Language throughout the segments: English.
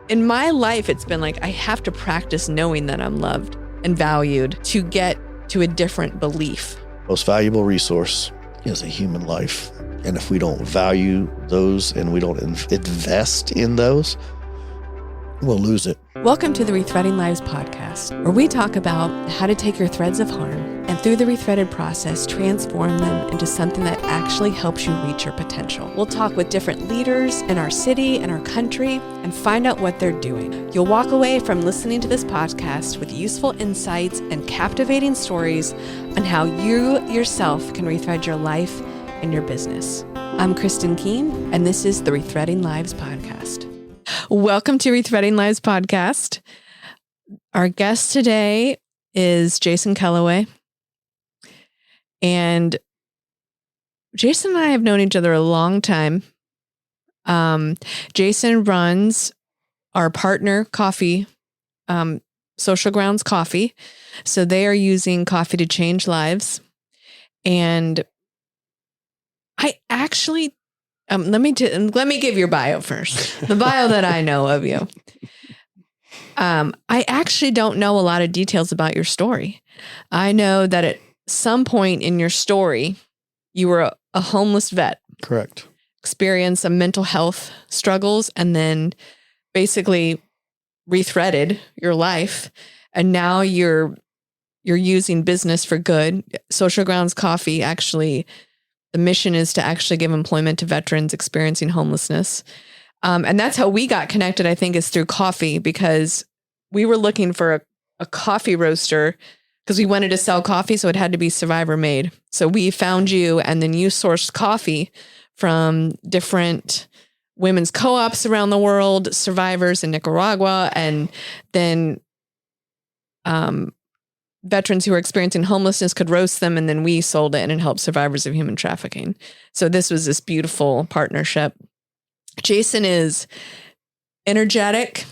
In my life, it's been like I have to practice knowing that I'm loved and valued to get to a different belief. Most valuable resource is a human life. And if we don't value those and we don't invest in those, we'll lose it. Welcome to the Rethreading Lives Podcast, where we talk about how to take your threads of harm and through the rethreaded process, transform them into something that actually helps you reach your potential. We'll talk with different leaders in our city and our country and find out what they're doing. You'll walk away from listening to this podcast with useful insights and captivating stories on how you yourself can rethread your life and your business. I'm Kristin Keen, and this is the Rethreading Lives Podcast. Welcome to Rethreading Lives Podcast. Our guest today is Jason Kelloway. And Jason and I have known each other a long time. Jason runs our partner coffee, Social Grounds Coffee. So they are using coffee to change lives. And I actually let me give your bio first. The bio that I know of you. I actually don't know a lot of details about your story. I know that at some point in your story, you were a homeless vet. Correct. Experienced some mental health struggles and then basically rethreaded your life. And now you're using business for good. Social Grounds Coffee actually, the mission is to actually give employment to veterans experiencing homelessness. And that's how we got connected, I think, is through coffee, because we were looking for a coffee roaster because we wanted to sell coffee, so it had to be survivor made. So we found you, and then you sourced coffee from different women's co-ops around the world, survivors in Nicaragua, and then veterans who are experiencing homelessness could roast them, and then we sold it and helped survivors of human trafficking. So this was this beautiful partnership. Jason is energetic,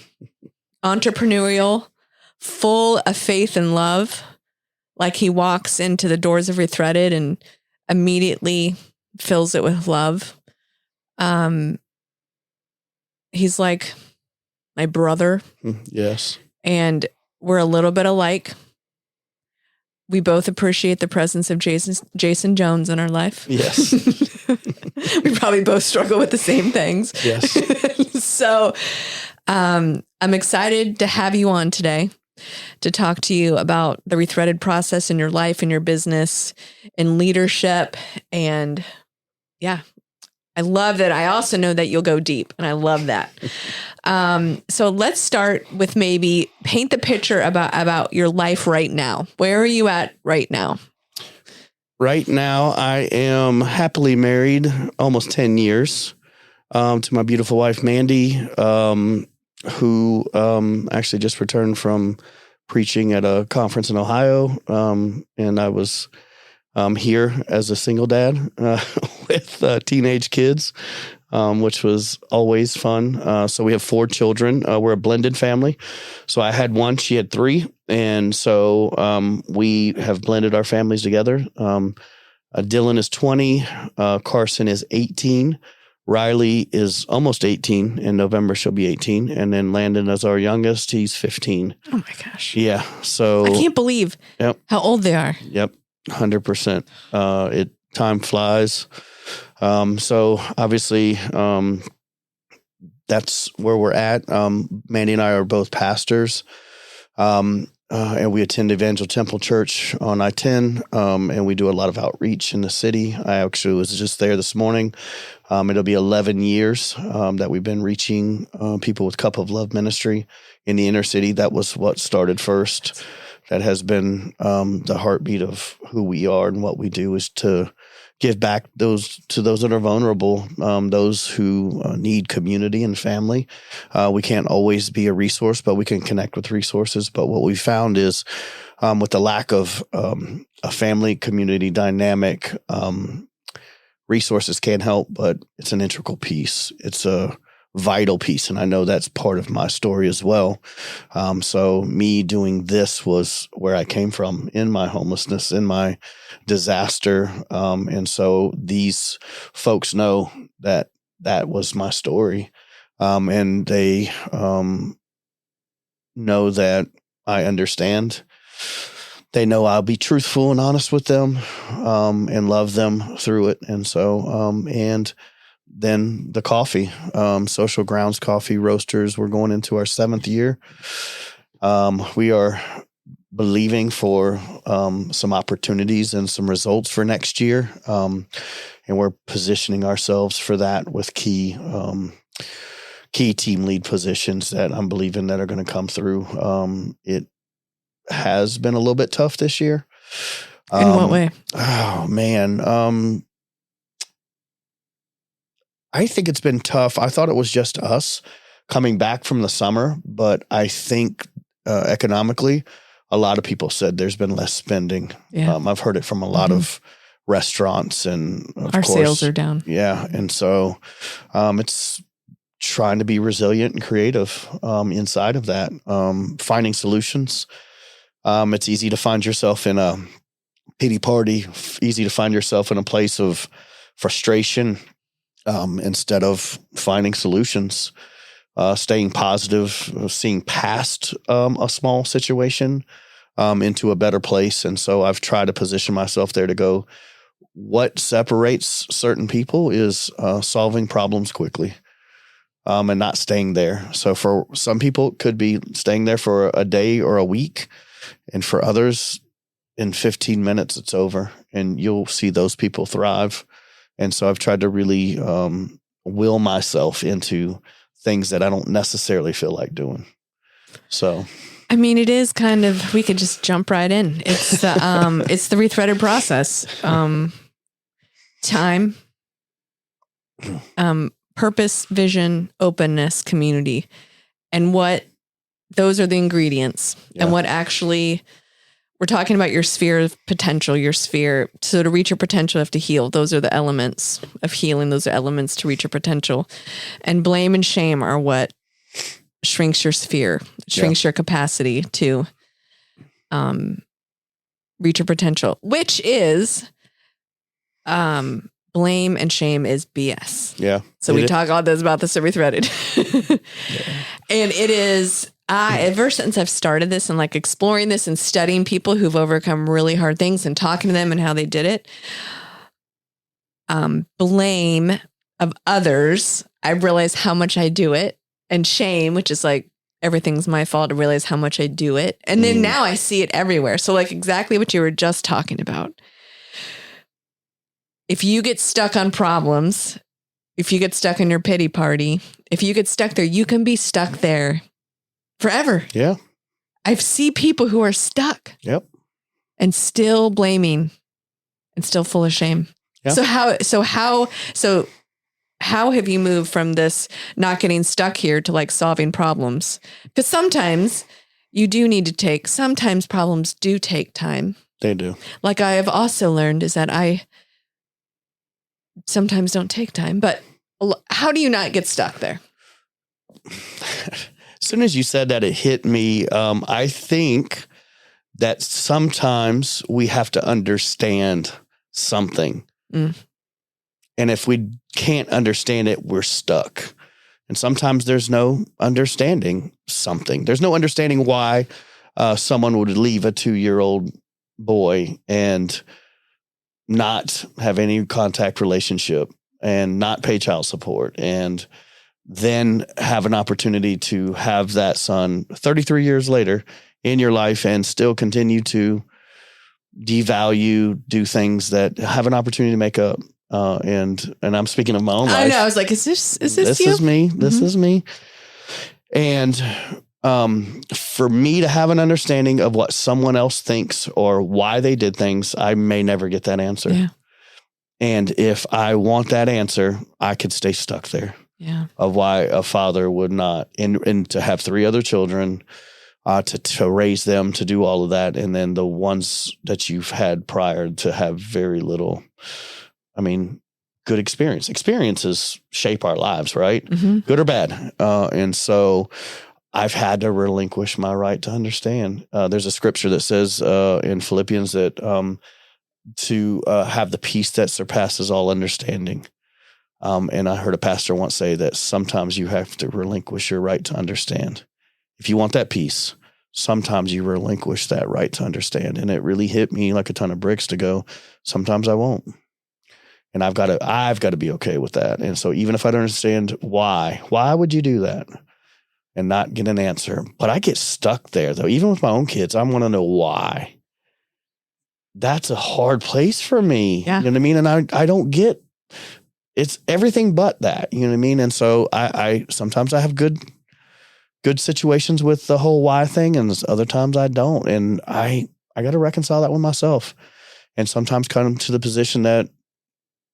entrepreneurial, full of faith and love. Like he walks into the doors of Rethreaded and immediately fills it with love. He's like my brother. Yes. And we're a little bit alike. We both appreciate the presence of Jason Jones in our life. Yes. We probably both struggle with the same things. Yes. So I'm excited to have you on today to talk to you about the rethreaded process in your life, in your business, in leadership. And yeah, I love that. I also know that you'll go deep, and I love that. So let's start with maybe paint the picture about your life right now. Where are you at right now? Right now, I am happily married almost 10 years to my beautiful wife, Mandy, who actually just returned from preaching at a conference in Ohio. And I was here as a single dad with teenage kids, which was always fun. So we have 4 children. We're a blended family. So I had 1, she had 3. And so we have blended our families together. Dylan is 20. Carson is 18. Riley is almost 18. In November, she'll be 18. And then Landon is our youngest. He's 15. Oh my gosh. Yeah. So I can't believe how old they are. Yep. 100%. Time flies. So obviously, that's where we're at. Mandy and I are both pastors. And we attend Evangel Temple Church on I-10, and we do a lot of outreach in the city. I actually was just there this morning. It'll be 11 years that we've been reaching people with Cup of Love ministry in the inner city. That was what started first. That has been the heartbeat of who we are and what we do, is to give back to those that are vulnerable, those who need community and family. We can't always be a resource, but we can connect with resources. But what we found is with the lack of a family community dynamic, resources can help, but it's an integral piece. It's a vital piece. And I know that's part of my story as well. So me doing this was where I came from in my homelessness, in my disaster. And so these folks know that that was my story. And they know that I understand. They know I'll be truthful and honest with them, and love them through it. And so, and then the coffee, Social Grounds Coffee Roasters, we're going into our 7th year. We are believing for some opportunities and some results for next year. And we're positioning ourselves for that with key team lead positions that I'm believing that are going to come through. It has been a little bit tough this year. In what way? Oh man. I think it's been tough. I thought it was just us coming back from the summer, but I think economically, a lot of people said there's been less spending. Yeah. I've heard it from a lot of restaurants, and of our course, sales are down. Yeah. And so it's trying to be resilient and creative inside of that, finding solutions. It's easy to find yourself in a pity party, easy to find yourself in a place of frustration instead of finding solutions, staying positive, seeing past a small situation into a better place. And so I've tried to position myself there to go, what separates certain people is solving problems quickly. And not staying there. So for some people, it could be staying there for a day or a week. And for others, in 15 minutes, it's over. And you'll see those people thrive. And so I've tried to really will myself into things that I don't necessarily feel like doing. So, I mean, it is kind of, we could just jump right in. It's the it's the rethreaded process. Time, purpose, vision, openness, community, and what those are the ingredients. Yeah. And what actually, we're talking about your sphere of potential, your sphere. So to reach your potential, you have to heal. Those are the elements of healing. Those are elements to reach your potential. And blame and shame are what shrinks your sphere, shrinks your capacity to reach your potential, which is blame and shame is BS. Yeah. So we talk all this about this at Rethreaded. And it is, ever since I've started this and like exploring this and studying people who've overcome really hard things and talking to them and how they did it, blame of others, I realize how much I do it. And shame, which is like, everything's my fault, I realize how much I do it. And then now I see it everywhere. So like exactly what you were just talking about. If you get stuck on problems, if you get stuck in your pity party, if you get stuck there, you can be stuck there forever. Yeah. I see people who are stuck. Yep. And still blaming and still full of shame. Yep. So how have you moved from this not getting stuck here to like solving problems? Because sometimes you do need to sometimes problems do take time. They do. Like I have also learned is that I sometimes don't take time, but how do you not get stuck there? As soon as you said that, it hit me. I think that sometimes we have to understand something. And if we can't understand it, we're stuck. And sometimes there's no understanding something. There's no understanding why someone would leave a 2-year-old boy and not have any contact relationship and not pay child support and then have an opportunity to have that son 33 years later in your life and still continue to devalue, do things that have an opportunity to make up. And I'm speaking of my own life. I know. I was like, is this you? This is me. This is me. And for me to have an understanding of what someone else thinks or why they did things, I may never get that answer. Yeah. And if I want that answer, I could stay stuck there. Yeah. Of why a father would not, and to have 3 other children, to raise them, to do all of that. And then the ones that you've had prior to have very little, good experience. Experiences shape our lives, right? Mm-hmm. Good or bad. And so I've had to relinquish my right to understand. There's a scripture that says in Philippians that to have the peace that surpasses all understanding. And I heard a pastor once say that sometimes you have to relinquish your right to understand. If you want that peace, sometimes you relinquish that right to understand. And it really hit me like a ton of bricks to go, sometimes I won't. And I've got to be okay with that. And so even if I don't understand why would you do that? And not get an answer. But I get stuck there though. Even with my own kids, I want to know why. That's a hard place for me. Yeah. You know what I mean? And I don't get, it's everything but that. You know what I mean? And so I sometimes I have good situations with the whole why thing, and other times I don't. And I got to reconcile that with myself. And sometimes come to the position that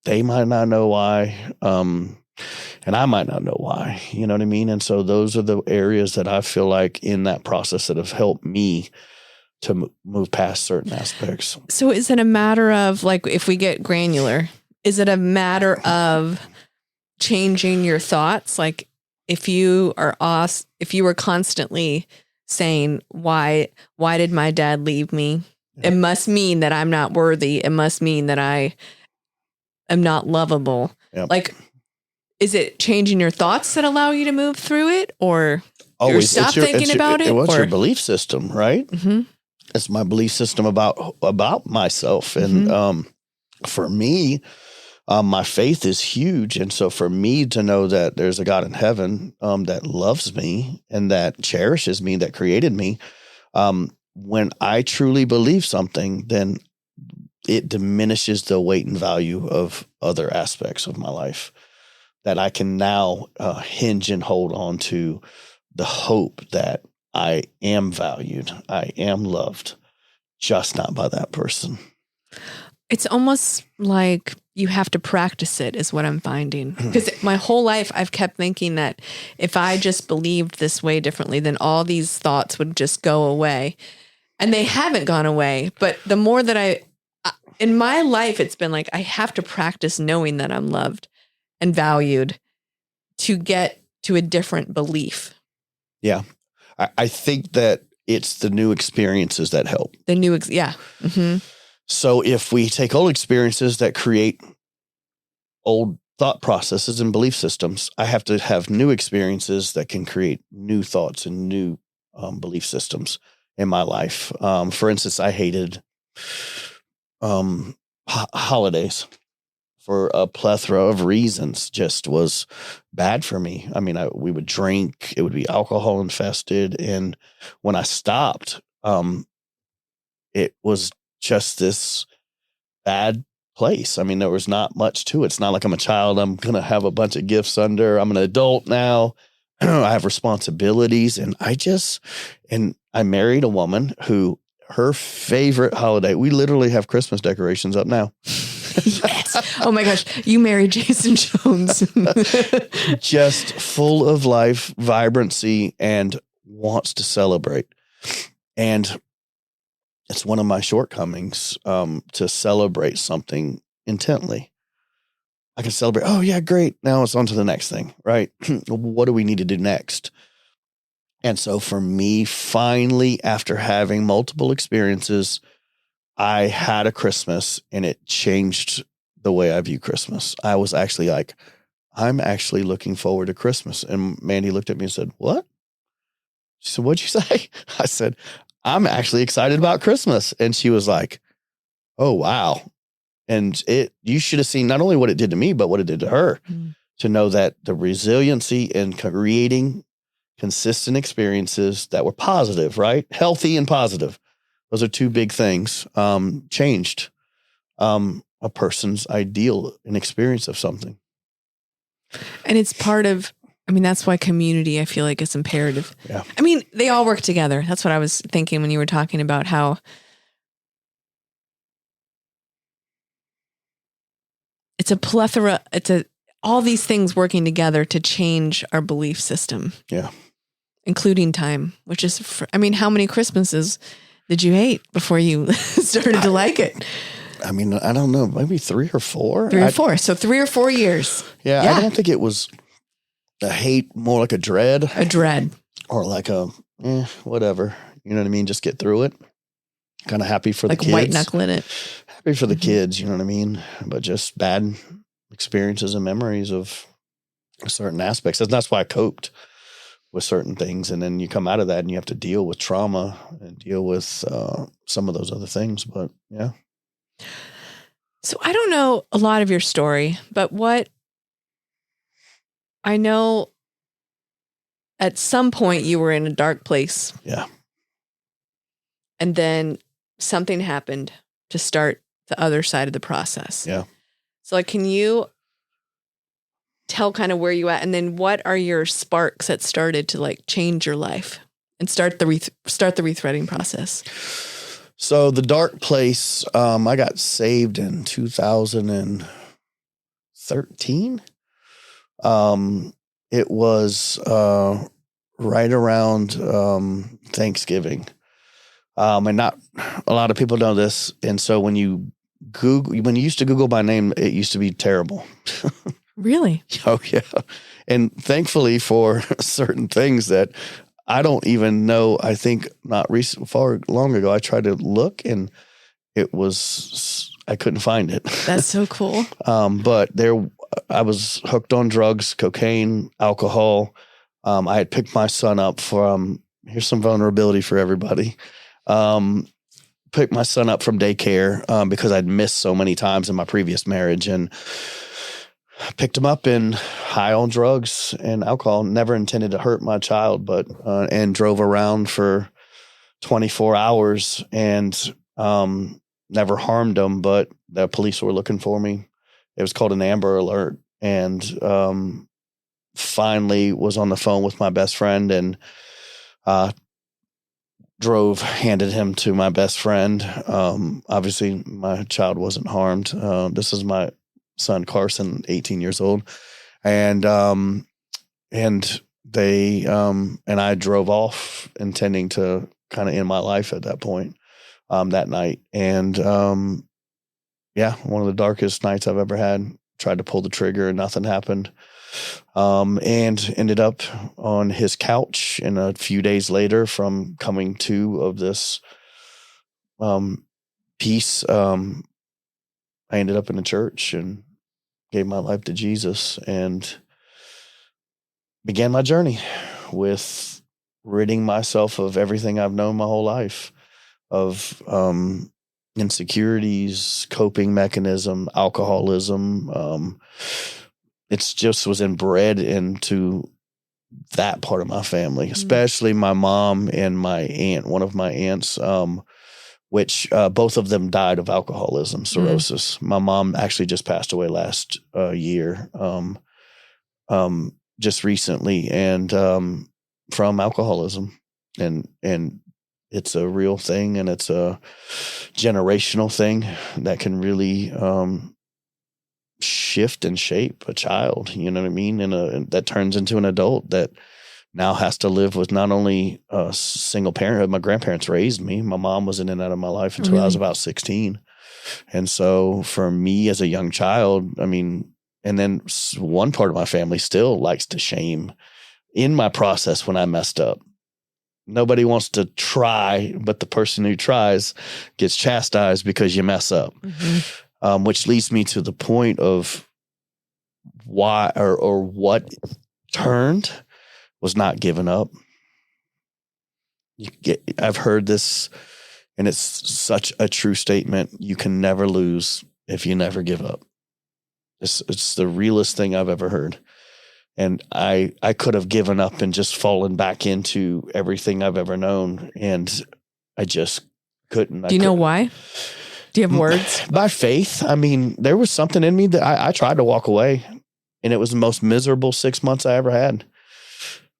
they might not know why. And I might not know why, you know what I mean? And so those are the areas that I feel like in that process that have helped me to move past certain aspects. So is it a matter of, like, if we get granular, is it a matter of changing your thoughts? Like if you were constantly saying, why did my dad leave me? Yeah. It must mean that I'm not worthy. It must mean that I am not lovable. Yep. Like, is it changing your thoughts that allow you to move through it, or you stop thinking about it? What's your belief system, right? Mm-hmm. It's my belief system about myself. And for me, my faith is huge. And so for me to know that there's a God in heaven that loves me and that cherishes me, that created me, when I truly believe something, then it diminishes the weight and value of other aspects of my life. That I can now hinge and hold on to the hope that I am valued, I am loved, just not by that person. It's almost like you have to practice it, is what I'm finding. Because my whole life I've kept thinking that if I just believed this way differently, then all these thoughts would just go away. And they haven't gone away. But the more that in my life, it's been like I have to practice knowing that I'm loved and valued to get to a different belief. Yeah. I think that it's the new experiences that help. Yeah. Mm-hmm. So if we take old experiences that create old thought processes and belief systems, I have to have new experiences that can create new thoughts and new belief systems in my life. For instance, I hated holidays. For a plethora of reasons, just was bad for me. I mean, we would drink, it would be alcohol infested. And when I stopped, it was just this bad place. I mean, there was not much to it. It's not like I'm a child. I'm going to have a bunch of gifts under. I'm an adult now. I have responsibilities. And I married a woman who her favorite holiday, we literally have Christmas decorations up now. Yes. Oh my gosh. You married Jason Jones. Just full of life, vibrancy, and wants to celebrate. And it's one of my shortcomings to celebrate something intently. I can celebrate. Oh yeah, great. Now it's on to the next thing, right? What do we need to do next? And so for me, finally, after having multiple experiences, I had a Christmas and it changed the way I view Christmas. I was actually like, I'm actually looking forward to Christmas. And Mandy looked at me and said, what? She said, what'd you say? I said, I'm actually excited about Christmas. And she was like, oh, wow. And you should have seen not only what it did to me, but what it did to her, to know that the resiliency in creating consistent experiences that were positive, right? Healthy and positive. Those are two big things, changed a person's ideal and experience of something. And it's part of, that's why community, I feel like, is imperative. Yeah. They all work together. That's what I was thinking when you were talking about how it's a plethora, all these things working together to change our belief system. Yeah. Including time, which is, how many Christmases did you hate before you started to like it? I don't know, maybe 3 or 4. 3 or 4. So 3 or 4 years. Yeah. I don't think it was a hate, more like a dread. A dread. Or like whatever. You know what I mean? Just get through it. Kind of happy for the kids. Like white knuckling it. Happy for the kids, you know what I mean? But just bad experiences and memories of certain aspects. And that's why I coped with certain things. And then you come out of that and you have to deal with trauma and deal with some of those other things. But yeah. So I don't know a lot of your story, but what I know, at some point you were in a dark place. Yeah. And then something happened to start the other side of the process. Yeah. So like, can you tell kind of where you at, and then what are your sparks that started to like change your life and start the rethreading process? So the dark place, I got saved in 2013. It was right around Thanksgiving. And not a lot of people know this. And so when you used to Google my name, it used to be terrible. Really? Oh, yeah. And thankfully for certain things that I don't even know, I think not long ago, I tried to look and I couldn't find it. That's so cool. But I was hooked on drugs, cocaine, alcohol. I had picked my son up here's some vulnerability for everybody. Picked my son up from daycare because I'd missed so many times in my previous marriage, and picked him up in high on drugs and alcohol. Never intended to hurt my child, but and drove around for 24 hours and never harmed him. But the police were looking for me. It was called an Amber Alert, and finally was on the phone with my best friend and handed him to my best friend. Obviously, my child wasn't harmed. This is my son, Carson, 18 years old. And they, and I drove off intending to kind of end my life at that point, that night. And, yeah, one of the darkest nights I've ever had. Tried to pull the trigger and nothing happened. And ended up on his couch. And a few days later, from coming to of this, peace, I ended up in a church and gave my life to Jesus and began my journey with ridding myself of everything I've known my whole life, of insecurities, coping mechanism, alcoholism. It's just was inbred into that part of my family, especially my mom and my aunt, one of my aunts, which both of them died of alcoholism, cirrhosis. My mom actually just passed away last year, just recently, and from alcoholism. And it's a real thing, and it's a generational thing that can really shift and shape a child, you know what I mean? And that turns into an adult that now has to live with not only a single parenthood. My grandparents raised me. My mom was in and out of my life until I was about 16. And so for me as a young child, I mean, and then one part of my family still likes to shame in my process when I messed up. Nobody wants to try, but the person who tries gets chastised because you mess up, which leads me to the point of why or what turned was not giving up. I've heard this, and it's such a true statement. You can never lose if you never give up. It's the realest thing I've ever heard. And I could have given up and just fallen back into everything I've ever known. And I just couldn't. Do you know why? Do you have words? By faith. I mean, there was something in me that I tried to walk away, and it was the most miserable 6 months I ever had.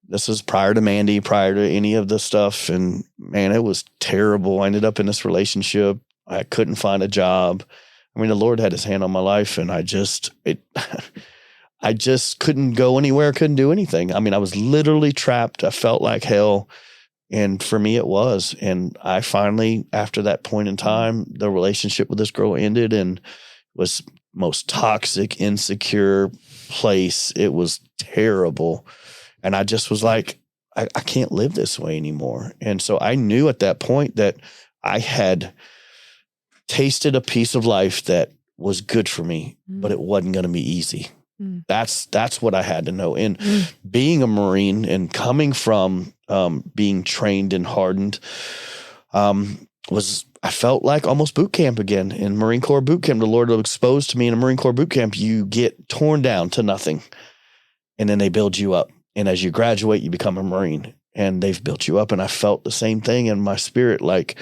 This was prior to Mandy, prior to any of this stuff. And man, it was terrible. I ended up in this relationship. I couldn't find a job. I mean, the Lord had his hand on my life, and I just couldn't go anywhere, couldn't do anything. I mean, I was literally trapped. I felt like hell. And for me, it was. And I finally, after that point in time, the relationship with this girl ended, and was most toxic, insecure place. It was terrible. And I just was like, I can't live this way anymore. And so I knew at that point that I had tasted a piece of life that was good for me, but it wasn't going to be easy. Mm. That's what I had to know. And being a Marine and coming from being trained and hardened I felt like almost boot camp again. In Marine Corps boot camp, the Lord exposed to me in a Marine Corps boot camp, you get torn down to nothing, and then they build you up. And as you graduate, you become a Marine, and they've built you up. And I felt the same thing in my spirit, like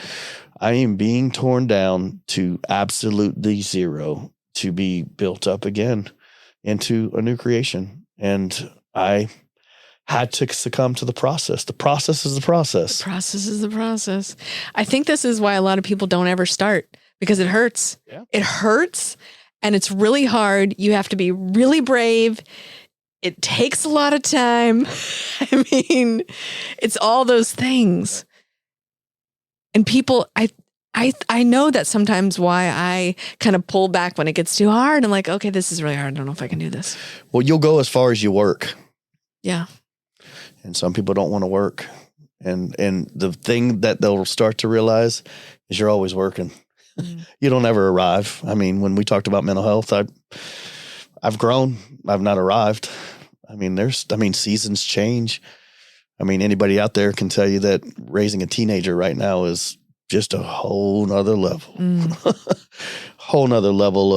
I am being torn down to absolutely zero to be built up again into a new creation. And I had to succumb to the process. The process is the process. The process is the process. I think this is why a lot of people don't ever start, because it hurts. Yeah. It hurts, and it's really hard. You have to be really brave. It takes a lot of time. I mean, it's all those things. And people, I know that sometimes why I kind of pull back when it gets too hard. I'm like, okay, this is really hard. I don't know if I can do this. Well, you'll go as far as you work. Yeah. And some people don't want to work. And the thing that they'll start to realize is you're always working. Mm. You don't ever arrive. I mean, when we talked about mental health, I've grown. I've not arrived. I mean, seasons change. I mean, anybody out there can tell you that raising a teenager right now is just a whole nother level, whole nother level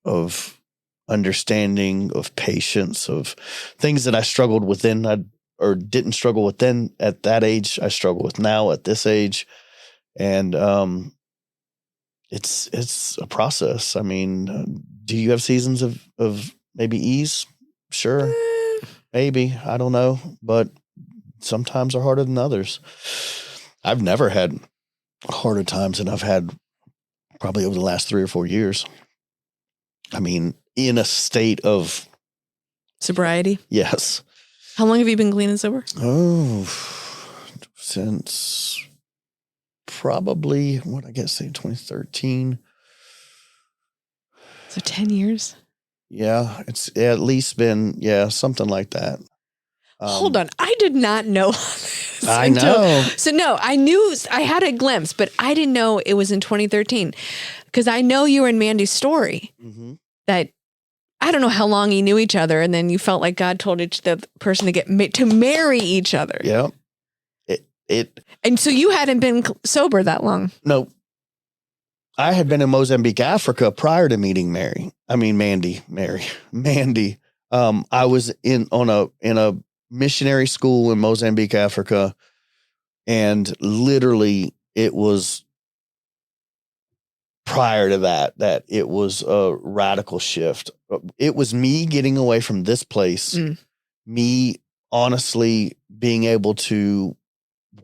of understanding, of patience, of things that I struggled within or didn't struggle with then at that age. I struggle with now at this age. And it's a process. I mean, do you have seasons of maybe ease? Sure. Maybe. I don't know. But sometimes are harder than others. I've never had harder times than I've had probably over the last 3 or 4 years. I mean, in a state of sobriety. Yes. How long have you been clean and sober? Oh, since probably, 2013. So 10 years? Yeah, it's at least been, something like that. Hold on. I did not know. I know. So no, I knew, I had a glimpse, but I didn't know it was in 2013 because I know you were in Mandy's story that I don't know how long you knew each other. And then you felt like God told the person to marry each other. Yeah. And so you hadn't been sober that long. No. I had been in Mozambique, Africa prior to meeting Mandy. I was in a missionary school in Mozambique, Africa. And literally it was prior to that it was a radical shift. It was me getting away from this place, me honestly being able to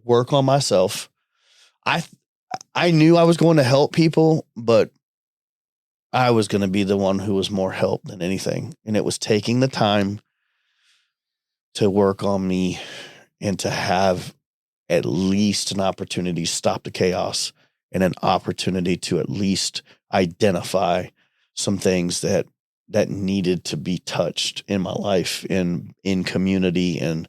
work on myself. I knew I was going to help people, but I was going to be the one who was more help than anything. And it was taking the time to work on me and to have at least an opportunity to stop the chaos and an opportunity to at least identify some things that needed to be touched in my life, in community and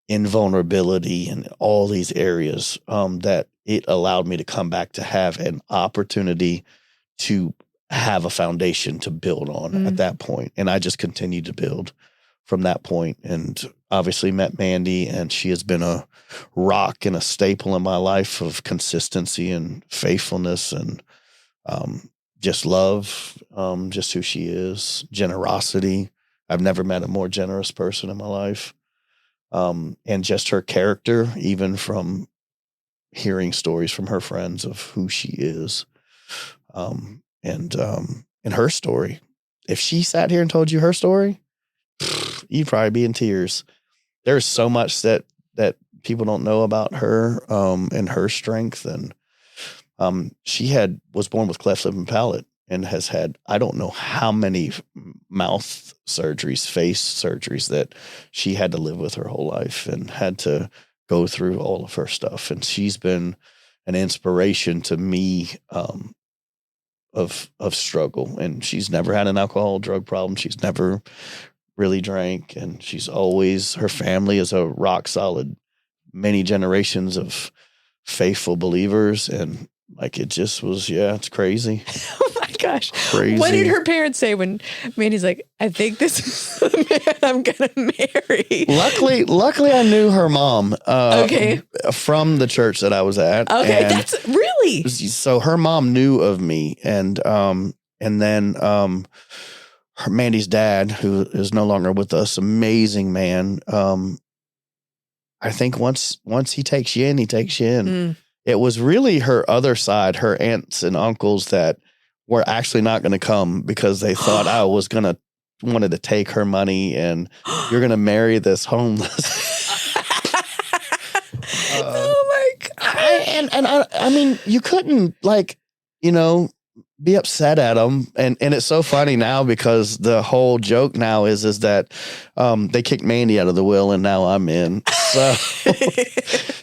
in vulnerability and all these areas, that it allowed me to come back to have an opportunity to have a foundation to build on at that point. And I just continued to build from that point, and obviously met Mandy, and she has been a rock and a staple in my life of consistency and faithfulness and just love, just who she is, generosity. I've never met a more generous person in my life. And just her character, even from hearing stories from her friends of who she is. And her story, if she sat here and told you her story, you'd probably be in tears. There's so much that people don't know about her, and her strength. And she was born with cleft lip and palate and has had, I don't know how many mouth surgeries, face surgeries that she had to live with her whole life and had to go through all of her stuff. And she's been an inspiration to me, of struggle. And she's never had an alcohol drug problem. She's never really drank, and she's always, her family is a rock solid, many generations of faithful believers. And like, it just was, it's crazy. Oh my gosh. Crazy. What did her parents say when Mandy's like, I think this is the man I'm going to marry? Luckily, I knew her mom Okay. from the church that I was at. Okay, and that's really. so her mom knew of me, and then her Mandy's dad, who is no longer with us, amazing man. I think once he takes you in, he takes you in. Mm. It was really her other side, her aunts and uncles that were actually not going to come because they thought I was wanted to take her money and you're going to marry this homeless. Oh my God. I mean, you couldn't be upset at them. And it's so funny now because the whole joke now is that they kicked Mandy out of the will and now I'm in.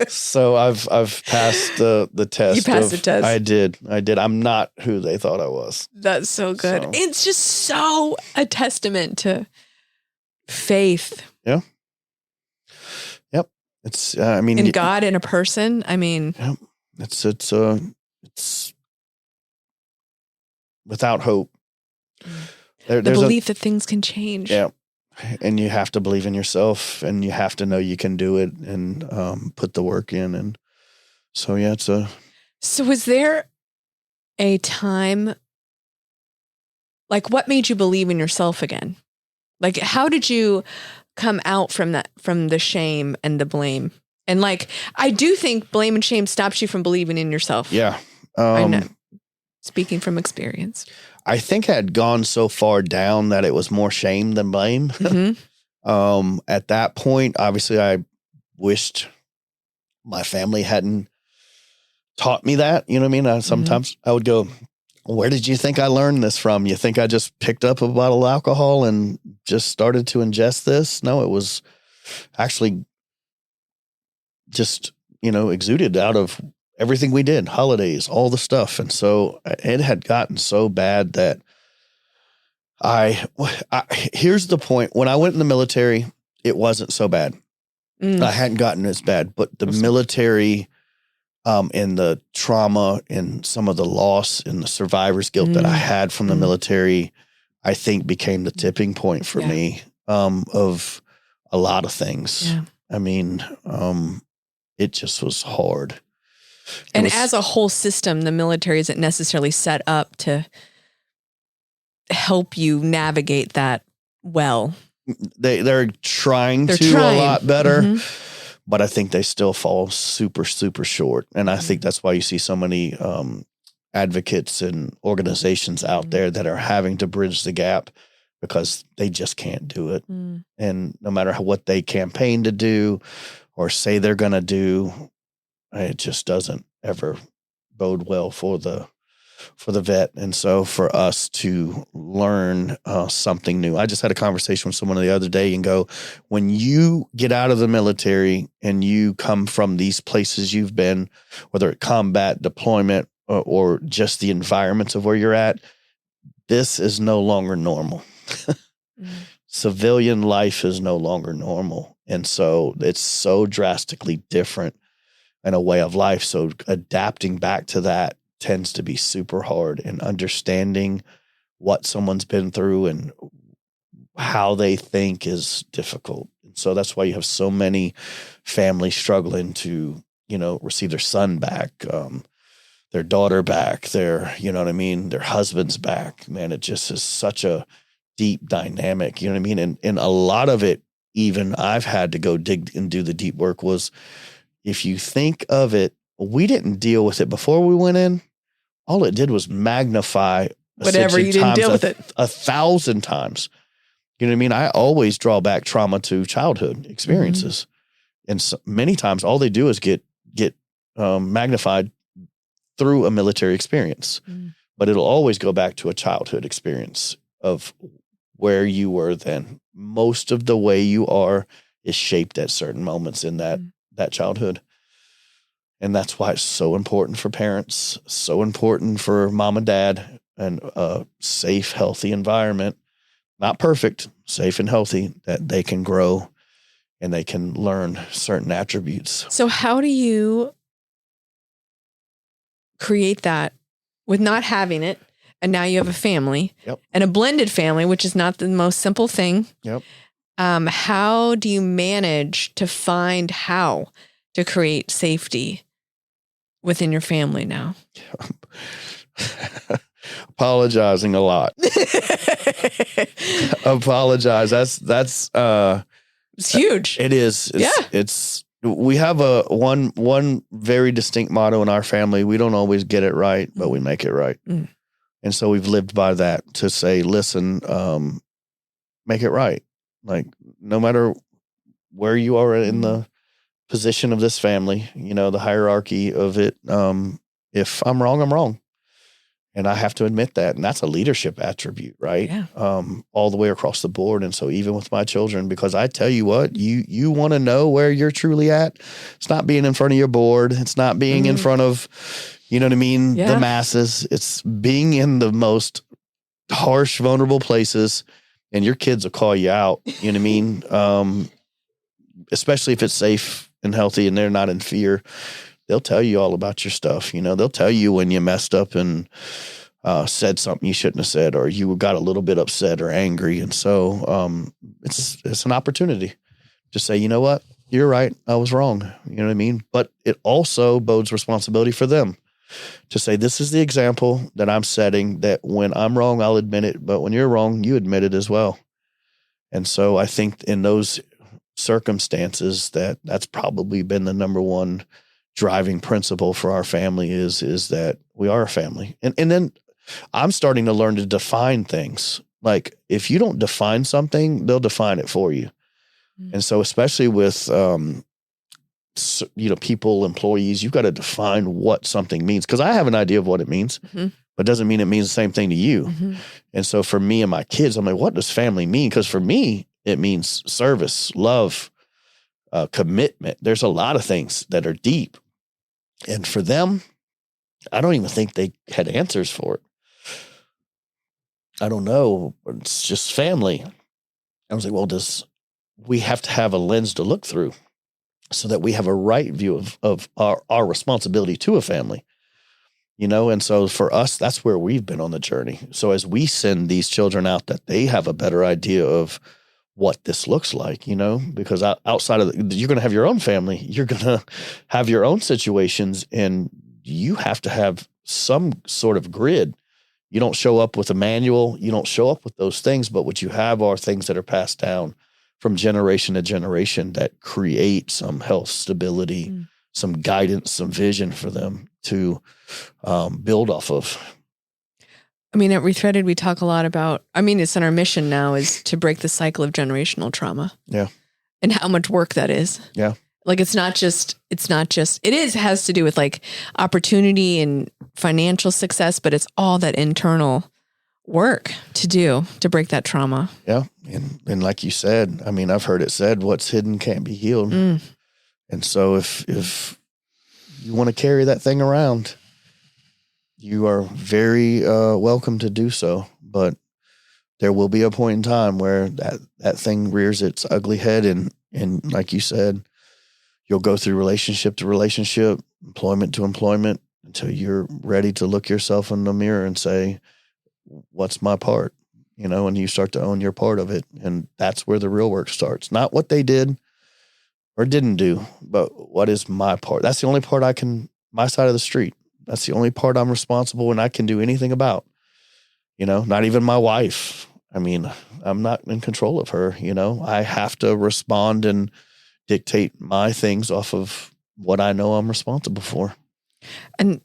So I've passed the test. You passed the test. I did. I'm not who they thought I was. That's so good. So. It's just so a testament to faith. Yeah. Yep. It's in God, in a person. I mean, yeah, it's without hope. The belief that things can change. Yeah. And you have to believe in yourself and you have to know you can do it and put the work in. And so, yeah, So was there a time, like what made you believe in yourself again? Like, how did you come out from the shame and the blame? And like, I do think blame and shame stops you from believing in yourself. Yeah. I know. Speaking from experience. I think I had gone so far down that it was more shame than blame. Mm-hmm. At that point, obviously, I wished my family hadn't taught me that. You know what I mean? Sometimes I would go, where did you think I learned this from? You think I just picked up a bottle of alcohol and just started to ingest this? No, it was actually just, exuded out of everything we did, holidays, all the stuff. And so it had gotten so bad that here's the point. When I went in the military, it wasn't so bad. I hadn't gotten as bad, but the military and the trauma and some of the loss and the survivor's guilt that I had from the military, I think became the tipping point for me of a lot of things. Yeah. I mean, it just was hard. And as a whole system, the military isn't necessarily set up to help you navigate that well. They're trying a lot better, but I think they still fall super, super short. And I think that's why you see so many advocates and organizations out there that are having to bridge the gap because they just can't do it. And no matter what they campaign to do or say they're going to do, it just doesn't ever bode well for the vet. And so for us to learn something new, I just had a conversation with someone the other day and go, when you get out of the military and you come from these places you've been, whether it's combat, deployment, or just the environments of where you're at, this is no longer normal. Civilian life is no longer normal. And so it's so drastically different in a way of life. So adapting back to that tends to be super hard, and understanding what someone's been through and how they think is difficult. And so that's why you have so many families struggling to, receive their son back, their daughter back, their husbands back. Man, it just is such a deep dynamic, you know what I mean? And a lot of it, even I've had to go dig and do the deep work, was if you think of it, we didn't deal with it before we went in. All it did was magnify whatever you didn't deal with it 1,000 times. You know what I mean? I always draw back trauma to childhood experiences. And so many times all they do is get magnified through a military experience. But it'll always go back to a childhood experience of where you were then. Most of the way you are is shaped at certain moments in that childhood. And that's why it's so important for parents, so important for mom and dad, and a safe, healthy environment. Not perfect, safe and healthy, that they can grow and they can learn certain attributes. So how do you create that with not having it and now you have a family Yep. and a blended family, which is not the most simple thing. Yep. How do you manage to find how to create safety within your family now? Apologizing a lot. Apologize. That's it's huge. It is. It's we have one very distinct motto in our family. We don't always get it right, but we make it right. Mm. And so we've lived by that to say, listen, make it right. Like, no matter where you are in the position of this family, the hierarchy of it, if I'm wrong, I'm wrong. And I have to admit that. And that's a leadership attribute, right? Yeah. All the way across the board. And so even with my children, because I tell you what, you want to know where you're truly at. It's not being in front of your board. It's not being in front of, you know what I mean? Yeah. The masses. It's being in the most harsh, vulnerable places, and your kids will call you out. You know what I mean? Especially if it's safe and healthy and they're not in fear. They'll tell you all about your stuff. They'll tell you when you messed up and said something you shouldn't have said, or you got a little bit upset or angry. And so it's an opportunity to say, you know what, you're right, I was wrong. You know what I mean? But it also bodes responsibility for them to say, this is the example that I'm setting, that when I'm wrong, I'll admit it. But when you're wrong, you admit it as well. And so I think in those circumstances, that's probably been the number one driving principle for our family is that we are a family. And then I'm starting to learn to define things. Like, if you don't define something, they'll define it for you. Mm-hmm. And so especially with, people, employees, you've got to define what something means. Because I have an idea of what it means, but it doesn't mean it means the same thing to you. Mm-hmm. And so for me and my kids, I'm like, what does family mean? Because for me, it means service, love, commitment. There's a lot of things that are deep. And for them, I don't even think they had answers for it. I don't know. It's just family. I was like, well, we have to have a lens to look through so that we have a right view of our responsibility to a family, And so for us, that's where we've been on the journey. So as we send these children out, that they have a better idea of what this looks like, because outside of you're going to have your own family, you're going to have your own situations, and you have to have some sort of grid. You don't show up with a manual. You don't show up with those things, but what you have are things that are passed down from generation to generation that create some health, stability, some guidance, some vision for them to build off of. I mean, at Rethreaded, we talk a lot about, it's in our mission now, is to break the cycle of generational trauma. Yeah. And how much work that is. Yeah. Like, it has to do with like opportunity and financial success, but it's all that internal work to do to break that trauma. Yeah. And like you said, I've heard it said, what's hidden can't be healed. And so if you want to carry that thing around, you are very welcome to do so, but there will be a point in time where that thing rears its ugly head, and like you said, you'll go through relationship to relationship, employment to employment, until you're ready to look yourself in the mirror and say, what's my part? And you start to own your part of it, and that's where the real work starts. Not what they did or didn't do, but what is my part? That's the only part my side of the street. That's the only part I'm responsible and I can do anything about. Not even my wife. I'm not in control of her. I have to respond and dictate my things off of what I know I'm responsible for. And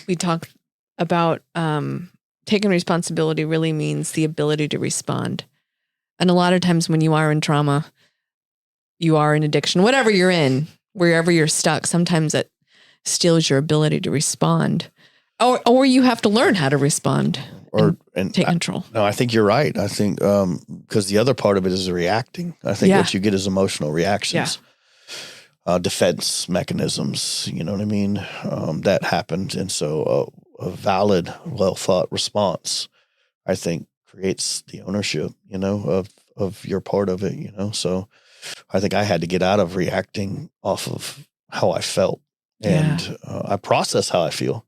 we talk about taking responsibility really means the ability to respond. And a lot of times when you are in trauma, you are in addiction, whatever you're in, wherever you're stuck, sometimes it steals your ability to respond, or you have to learn how to respond and take control. No, I think you're right. I think because the other part of it is reacting. I think what you get is emotional reactions, defense mechanisms. You know what I mean? That happened, and so a valid, well thought response, I think, creates the ownership. Of your part of it. So I think I had to get out of reacting off of how I felt. And I process how I feel,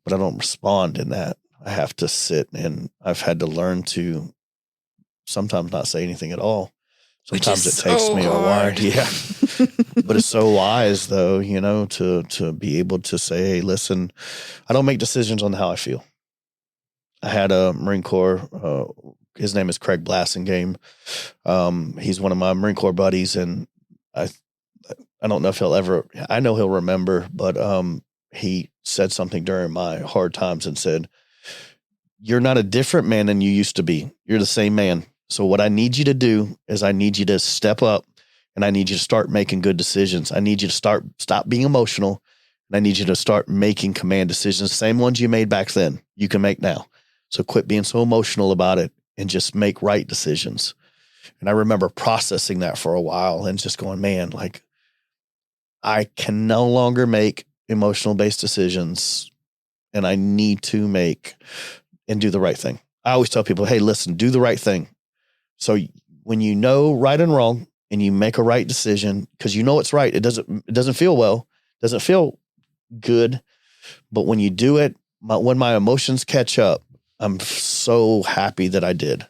but I don't respond in that. I have to sit, and I've had to learn to sometimes not say anything at all. Sometimes it takes me a while. Yeah. But it's so wise though, to be able to say, hey, listen, I don't make decisions on how I feel. I had a Marine Corps, his name is Craig Blassingame. He's one of my Marine Corps buddies, and I don't know if I know he'll remember, but he said something during my hard times and said, you're not a different man than you used to be. You're the same man. So what I need you to do is I need you to step up, and I need you to start making good decisions. I need you to stop being emotional, and I need you to start making command decisions. Same ones you made back then, you can make now. So quit being so emotional about it and just make right decisions. And I remember processing that for a while and just going, man, like I can no longer make emotional based decisions, and I need to make and do the right thing. I always tell people, hey, listen, do the right thing. So when you know right and wrong and you make a right decision, because you know it's right, it doesn't feel well, doesn't feel good. But when you do it, when my emotions catch up, I'm so happy that I did.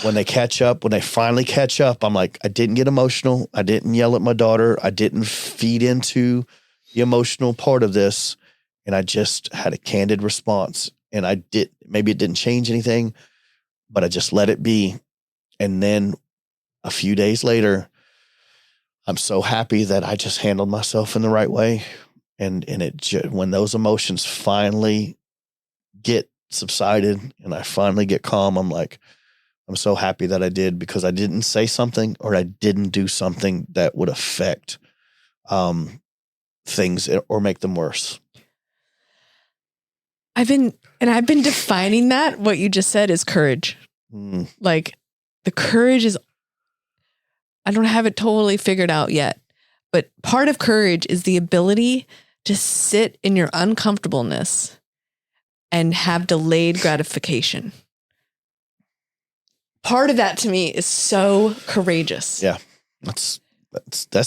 When they finally catch up, I'm like, I didn't get emotional. I didn't yell at my daughter. I didn't feed into the emotional part of this. And I just had a candid response. And maybe it didn't change anything, but I just let it be. And then a few days later, I'm so happy that I just handled myself in the right way. And when those emotions finally get subsided and I finally get calm, I'm like, I'm so happy that I did, because I didn't say something or I didn't do something that would affect things or make them worse. I've been defining that. What you just said is courage. Like the courage is, I don't have it totally figured out yet, but part of courage is the ability to sit in your uncomfortableness and have delayed gratification. Part of that to me is so courageous. Yeah. That's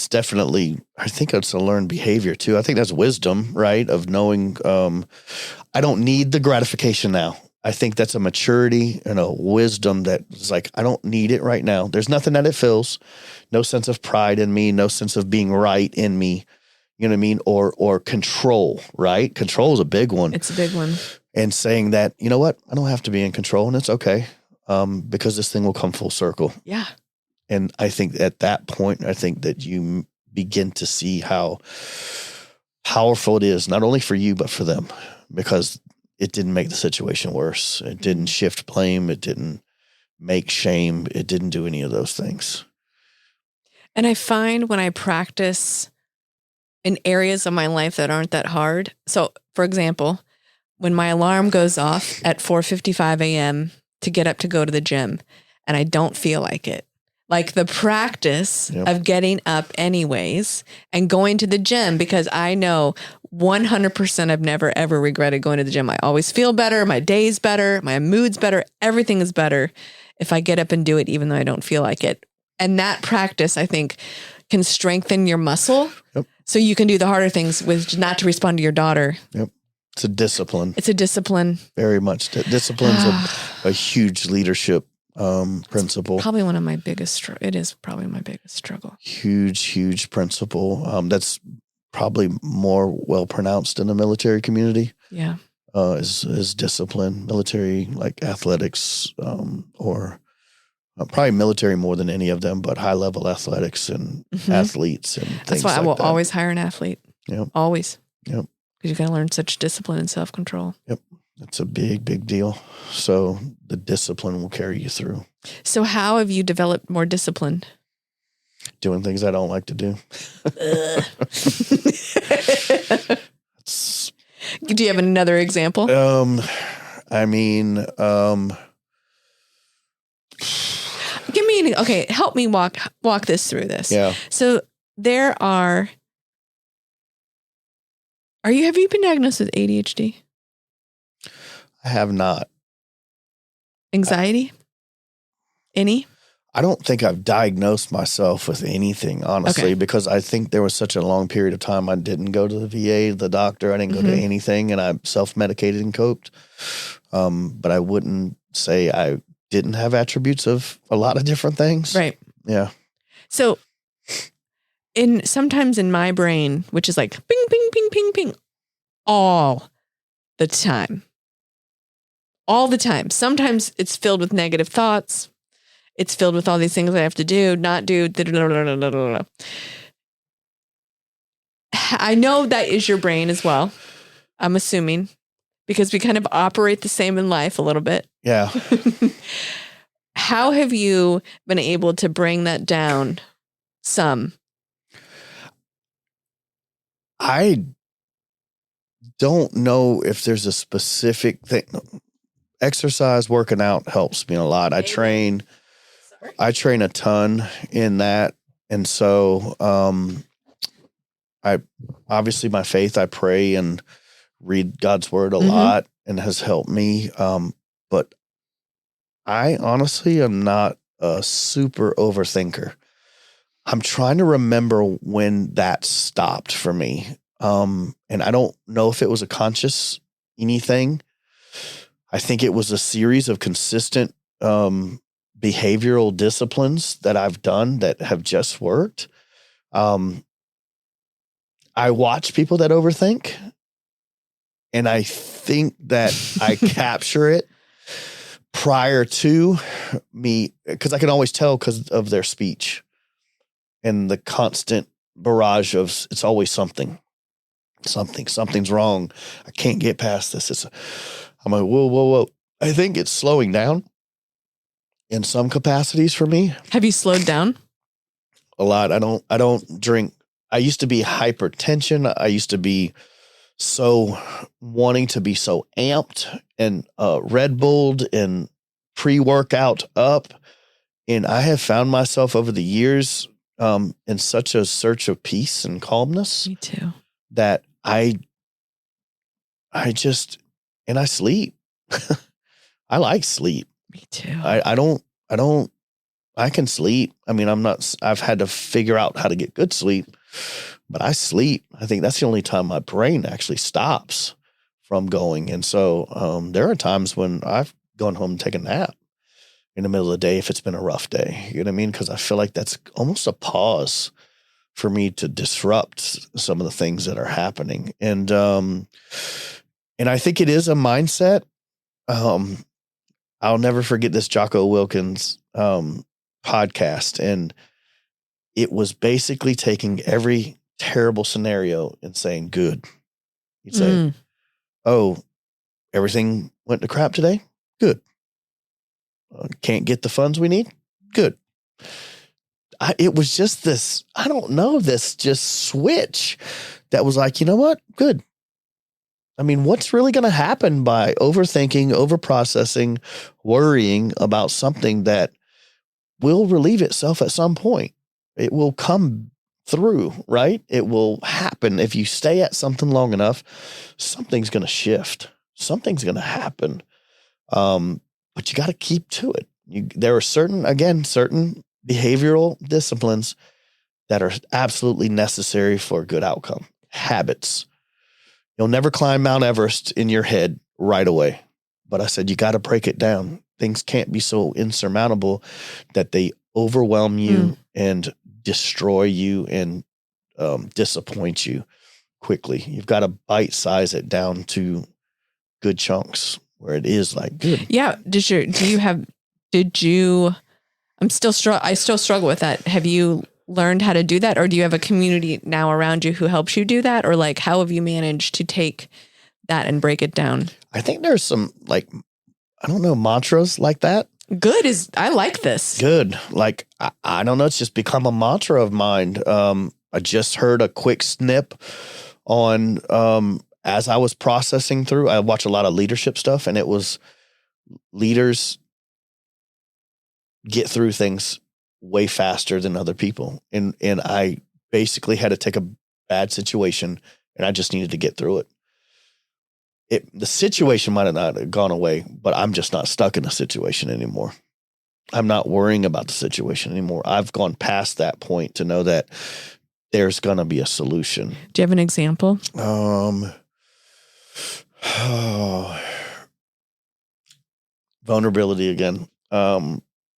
definitely, I think it's a learned behavior too. I think that's wisdom, right? Of knowing, I don't need the gratification now. I think that's a maturity and a wisdom that is like, I don't need it right now. There's nothing that it fills. No sense of pride in me, no sense of being right in me. You know what I mean? Or control, right? Control is a big one. It's a big one. And saying that, you know what? I don't have to be in control, and it's okay. Because this thing will come full circle. Yeah. And I think at that point, I think that you begin to see how powerful it is, not only for you, but for them, because it didn't make the situation worse. It didn't shift blame. It didn't make shame. It didn't do any of those things. And I find when I practice in areas of my life that aren't that hard. So for example, when my alarm goes off at 4:55 a.m. to get up to go to the gym and I don't feel like it, like the practice of getting up anyways and going to the gym, because I know 100% I've never, ever regretted going to the gym. I always feel better. My day's better. My mood's better. Everything is better if I get up and do it, even though I don't feel like it. And that practice, I think, can strengthen your muscle. Yep. So you can do the harder things with not to respond to your daughter. Yep. It's a discipline. It's a discipline. Very much. Discipline's a huge leadership principle. Probably one of my biggest, it is probably my biggest struggle. Huge principle. That's probably more well pronounced in the military community. Yeah. Is discipline, military, like athletics, or probably military more than any of them, but high level athletics and athletes and things like that. That's why I will always hire an athlete. Yep. Always. Yep. Because you got to learn such discipline and self-control. Yep. It's a big deal. So the discipline will carry you through. So how have you developed more discipline? Doing things I don't like to do. Do you have another example? Give me okay, help me walk this through this. Yeah. So there have you been diagnosed with ADHD? I have not. Anxiety? Any? I don't think I've diagnosed myself with anything, honestly, because I think there was such a long period of time I didn't go to the VA, the doctor. I didn't go to anything, and I self-medicated and coped. But I wouldn't say I didn't have attributes of a lot of different things. Right. Yeah. So sometimes in my brain, which is like ping, ping, ping, ping, ping, all the time. All the time. Sometimes it's filled with negative thoughts. It's filled with all these things I have to do, not do. I know that is your brain as well. I'm assuming, because we kind of operate the same in life a little bit. Yeah. How have you been able to bring that down some? I don't know if there's a specific thing. Exercise, working out helps me a lot. I train a ton in that. And so, I obviously my faith, I pray and read God's word a lot, and has helped me. But I honestly am not a super overthinker. I'm trying to remember when that stopped for me. And I don't know if it was a conscious anything. I think it was a series of consistent behavioral disciplines that I've done that have just worked. I watch people that overthink, and I think that I capture it prior to me, because I can always tell because of their speech and the constant barrage of it's always something's wrong. I can't get past this. I'm like, whoa. I think it's slowing down in some capacities for me. Have you slowed down? A lot. I don't drink. I used to be hypertension. I used to be so wanting to be so amped and Red Bulled and pre-workout up. And I have found myself over the years in such a search of peace and calmness. Me too. That I sleep. I like sleep. Me too. I can sleep. I mean, I've had to figure out how to get good sleep, but I sleep. I think that's the only time my brain actually stops from going. And so there are times when I've gone home and taken a nap in the middle of the day if it's been a rough day. You know what I mean? Because I feel like that's almost a pause for me to disrupt some of the things that are happening. And I think it is a mindset. I'll never forget this Jocko Wilkins podcast. And it was basically taking every terrible scenario and saying, good. He'd say, oh, everything went to crap today? Good. Can't get the funds we need? Good. It was just this, I don't know, this just switch that was like, you know what? Good. I mean, what's really going to happen by overthinking, overprocessing, worrying about something that will relieve itself at some point? It will come through, right? It will happen. If you stay at something long enough, something's going to shift. Something's going to happen. But you got to keep to it. There are certain behavioral disciplines that are absolutely necessary for a good outcome. Habits. You'll never climb Mount Everest in your head right away. But I said, you got to break it down. Things can't be so insurmountable that they overwhelm you and destroy you and disappoint you quickly. You've got to bite size it down to good chunks where it is like good. Yeah. I still struggle with that. Have you learned how to do that? Or do you have a community now around you who helps you do that? Or like, how have you managed to take that and break it down? I think there's some mantras like that. I like this. Good. Like, I don't know. It's just become a mantra of mine. I just heard a quick snip on, as I was processing through, I watch a lot of leadership stuff, and it was leaders get through things way faster than other people. And I basically had to take a bad situation, and I just needed to get through it. The situation might have not gone away, but I'm just not stuck in the situation anymore. I'm not worrying about the situation anymore. I've gone past that point to know that there's going to be a solution. Do you have an example? Vulnerability again.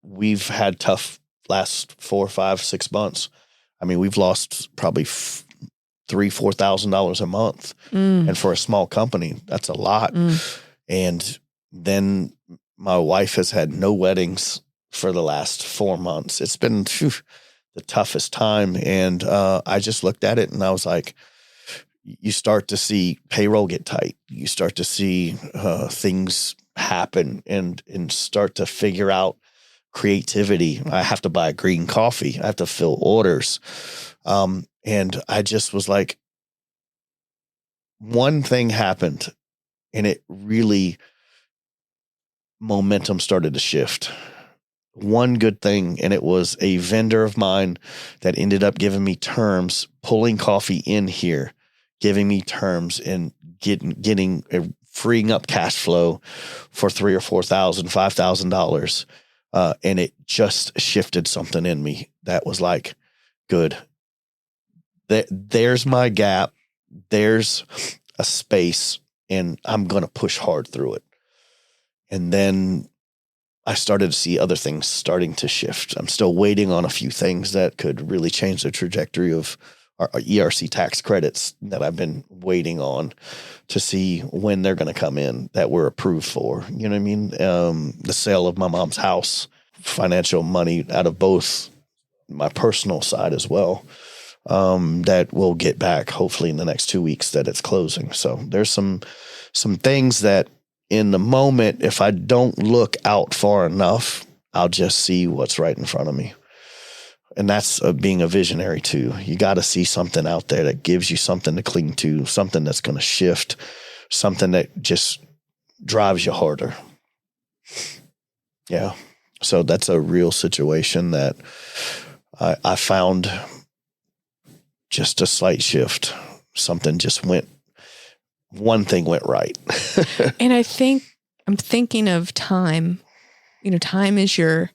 We've had tough last 4, 5, 6 months. I mean, we've lost probably $3,000-$4,000 a month. And for a small company, that's a lot. And then my wife has had no weddings for the last 4 months. It's been the toughest time. And I just looked at it and I was like, you start to see payroll get tight. You start to see things happen and start to figure out creativity. I have to buy green coffee. I have to fill orders. And I just was like, one thing happened and it really, momentum started to shift. One good thing, and it was a vendor of mine that ended up giving me terms, pulling coffee in here, giving me terms and getting freeing up cash flow for $3,000 or $4,000, $5,000. And it just shifted something in me that was like, good. There's my gap. There's a space and I'm going to push hard through it. And then I started to see other things starting to shift. I'm still waiting on a few things that could really change the trajectory of our ERC tax credits that I've been waiting on to see when they're going to come in that we're approved for. You know what I mean? The sale of my mom's house, financial money out of both my personal side as well, that we'll get back hopefully in the next 2 weeks that it's closing. So there's some things that in the moment, if I don't look out far enough, I'll just see what's right in front of me. And that's being a visionary too. You got to see something out there that gives you something to cling to, something that's going to shift, something that just drives you harder. Yeah. So that's a real situation that I found just a slight shift. Something just one thing went right. And I'm thinking of time. You know, time is your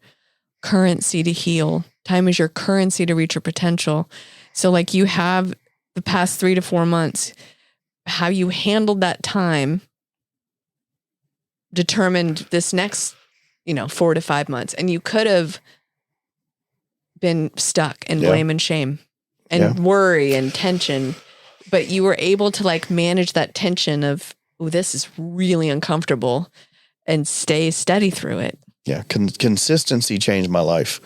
currency to heal. Time is your currency to reach your potential. So like you have the past 3 to 4 months, how you handled that time determined this next, 4 to 5 months. And you could have been stuck in blame and shame and worry and tension, but you were able to like manage that tension of, oh, this is really uncomfortable, and stay steady through it. Yeah. Consistency changed my life.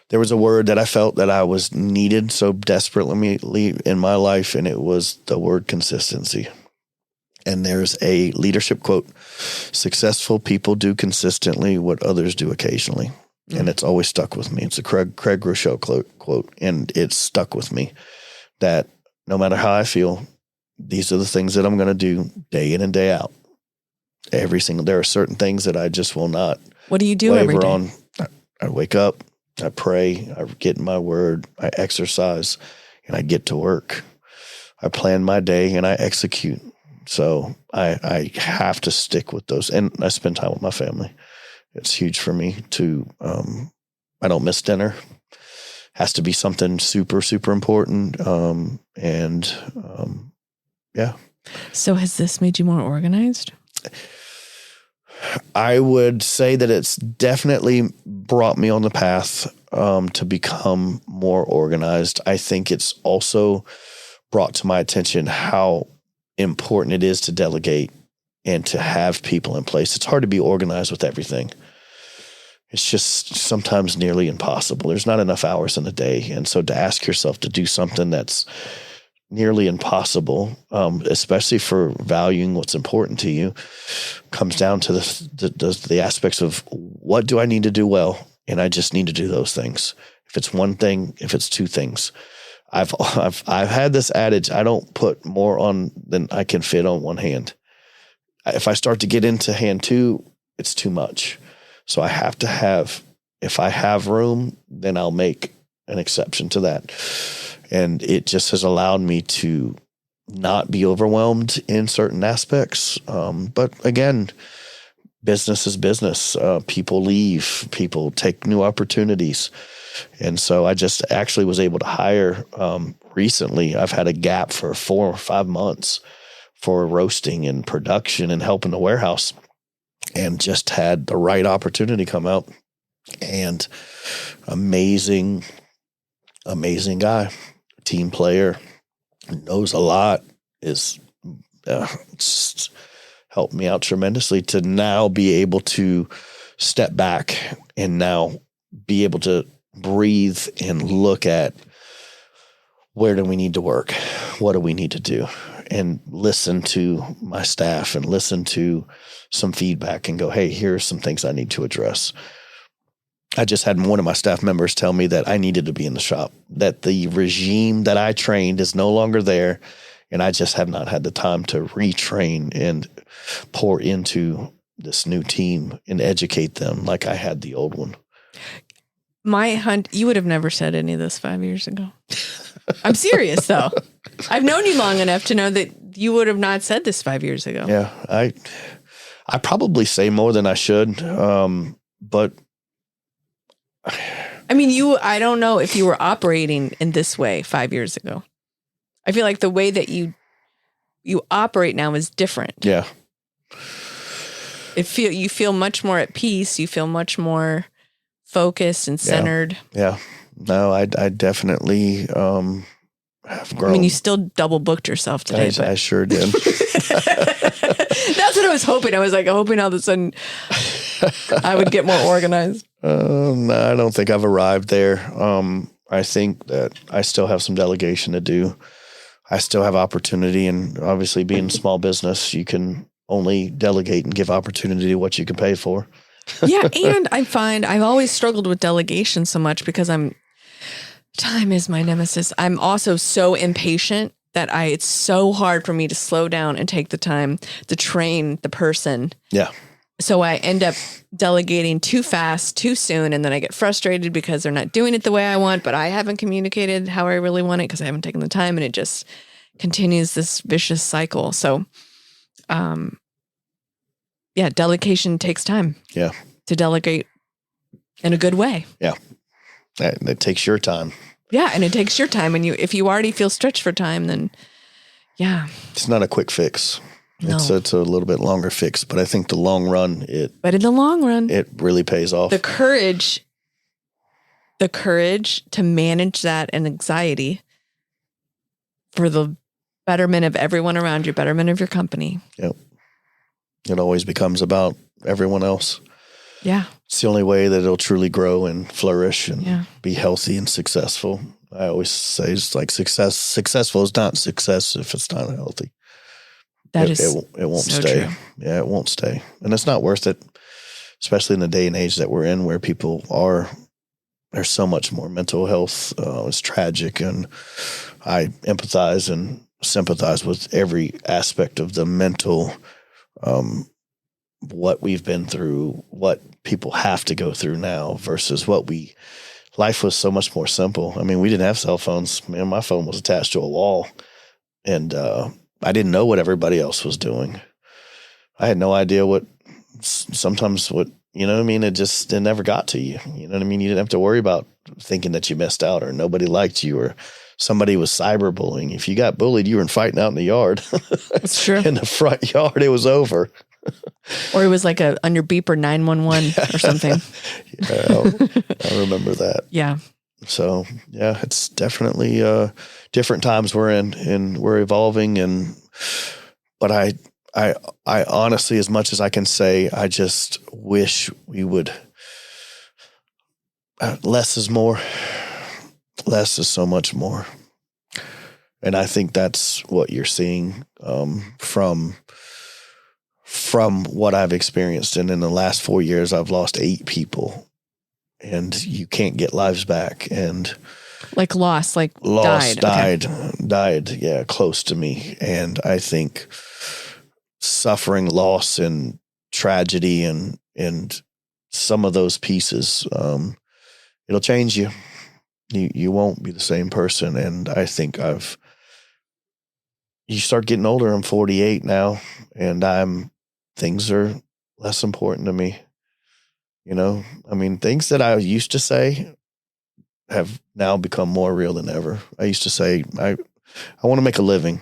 There was a word that I felt that I was needed so desperately in my life, and it was the word consistency. And there's a leadership quote: successful people do consistently what others do occasionally. And it's always stuck with me. It's a Craig Rochelle quote, and it's stuck with me that no matter how I feel, these are the things that I'm going to do day in and day out. There are certain things that I just will not. What do you do every day? On. I wake up, I pray, I get in my word, I exercise, and I get to work. I plan my day and I execute. So I have to stick with those. And I spend time with my family. It's huge for me to, I don't miss dinner. Has to be something super, super important. Yeah. So has this made you more organized? I would say that it's definitely brought me on the path to become more organized. I think it's also brought to my attention how important it is to delegate and to have people in place. It's hard to be organized with everything. It's just sometimes nearly impossible. There's not enough hours in a day. And so to ask yourself to do something that's nearly impossible, especially for valuing what's important to you, comes down to the aspects of what do I need to do well? And I just need to do those things. If it's one thing, if it's two things. I've had this adage, I don't put more on than I can fit on one hand. If I start to get into hand two, it's too much. So I have to have, if I have room, then I'll make an exception to that. And it just has allowed me to not be overwhelmed in certain aspects. But again, business is business. People leave, people take new opportunities. And so I just actually was able to hire recently. I've had a gap for 4 or 5 months for roasting and production and helping the warehouse, and just had the right opportunity come out. And amazing guy, team player, knows a lot, is just helped me out tremendously to now be able to step back and now be able to breathe and look at, where do we need to work? What do we need to do? And listen to my staff and listen to some feedback and go, hey, here are some things I need to address. I just had one of my staff members tell me that I needed to be in the shop, that the regime that I trained is no longer there. And I just have not had the time to retrain and pour into this new team and educate them like I had the old one. You would have never said any of this 5 years ago. I'm serious though. I've known you long enough to know that you would have not said this 5 years ago. Yeah. I probably say more than I should. But I mean, I don't know if you were operating in this way 5 years ago. I feel like the way that you operate now is different. Yeah. You feel much more at peace. You feel much more focused and centered. Yeah. No, I definitely have grown. I mean, you still double booked yourself today. I sure did. That's what I was hoping. I was like hoping all of a sudden I would get more organized. No, I don't think I've arrived there. I think that I still have some delegation to do. I still have opportunity, and obviously being a small business, you can only delegate and give opportunity to what you can pay for. Yeah. And I find I've always struggled with delegation so much because time is my nemesis. I'm also so impatient that it's so hard for me to slow down and take the time to train the person. Yeah. So I end up delegating too fast, too soon, and then I get frustrated because they're not doing it the way I want, but I haven't communicated how I really want it because I haven't taken the time, and it just continues this vicious cycle. So, delegation takes time. Yeah. To delegate in a good way. Yeah. It takes your time. Yeah, and it takes your time, and if you already feel stretched for time, then yeah. It's not a quick fix. No. It's a little bit longer fix, but I think the long run, But in the long run, it really pays off. The courage to manage that and anxiety for the betterment of everyone around you, betterment of your company. Yep. It always becomes about everyone else. Yeah. It's the only way that it'll truly grow and flourish and be healthy and successful. I always say it's like successful is not success if it's not healthy. It won't so stay. True. Yeah, it won't stay. And it's not worth it, especially in the day and age that we're in where there's so much more mental health. It's tragic. And I empathize and sympathize with every aspect of the mental, what we've been through, what people have to go through now versus life was so much more simple. I mean, we didn't have cell phones. Man, my phone was attached to a wall, and I didn't know what everybody else was doing. I had no idea you know what I mean? It never got to you. You know what I mean? You didn't have to worry about thinking that you missed out or nobody liked you or somebody was cyberbullying. If you got bullied, you were fighting out in the yard. That's true. In the front yard, it was over. Or it was like on your beeper 911 or something. Yeah, I remember that. Yeah. So yeah, it's definitely different times we're in, and we're evolving. But I honestly, as much as I can say, I just wish we would. Less is more. Less is so much more, and I think that's what you're seeing from what I've experienced. And in the last 4 years, I've lost 8 people. And you can't get lives back. And died. Yeah, close to me. And I think suffering, loss, and tragedy, and some of those pieces, it'll change you. You won't be the same person. And I think you start getting older. I'm 48 now, and things are less important to me. You know, I mean, things that I used to say have now become more real than ever. I used to say, I want to make a living,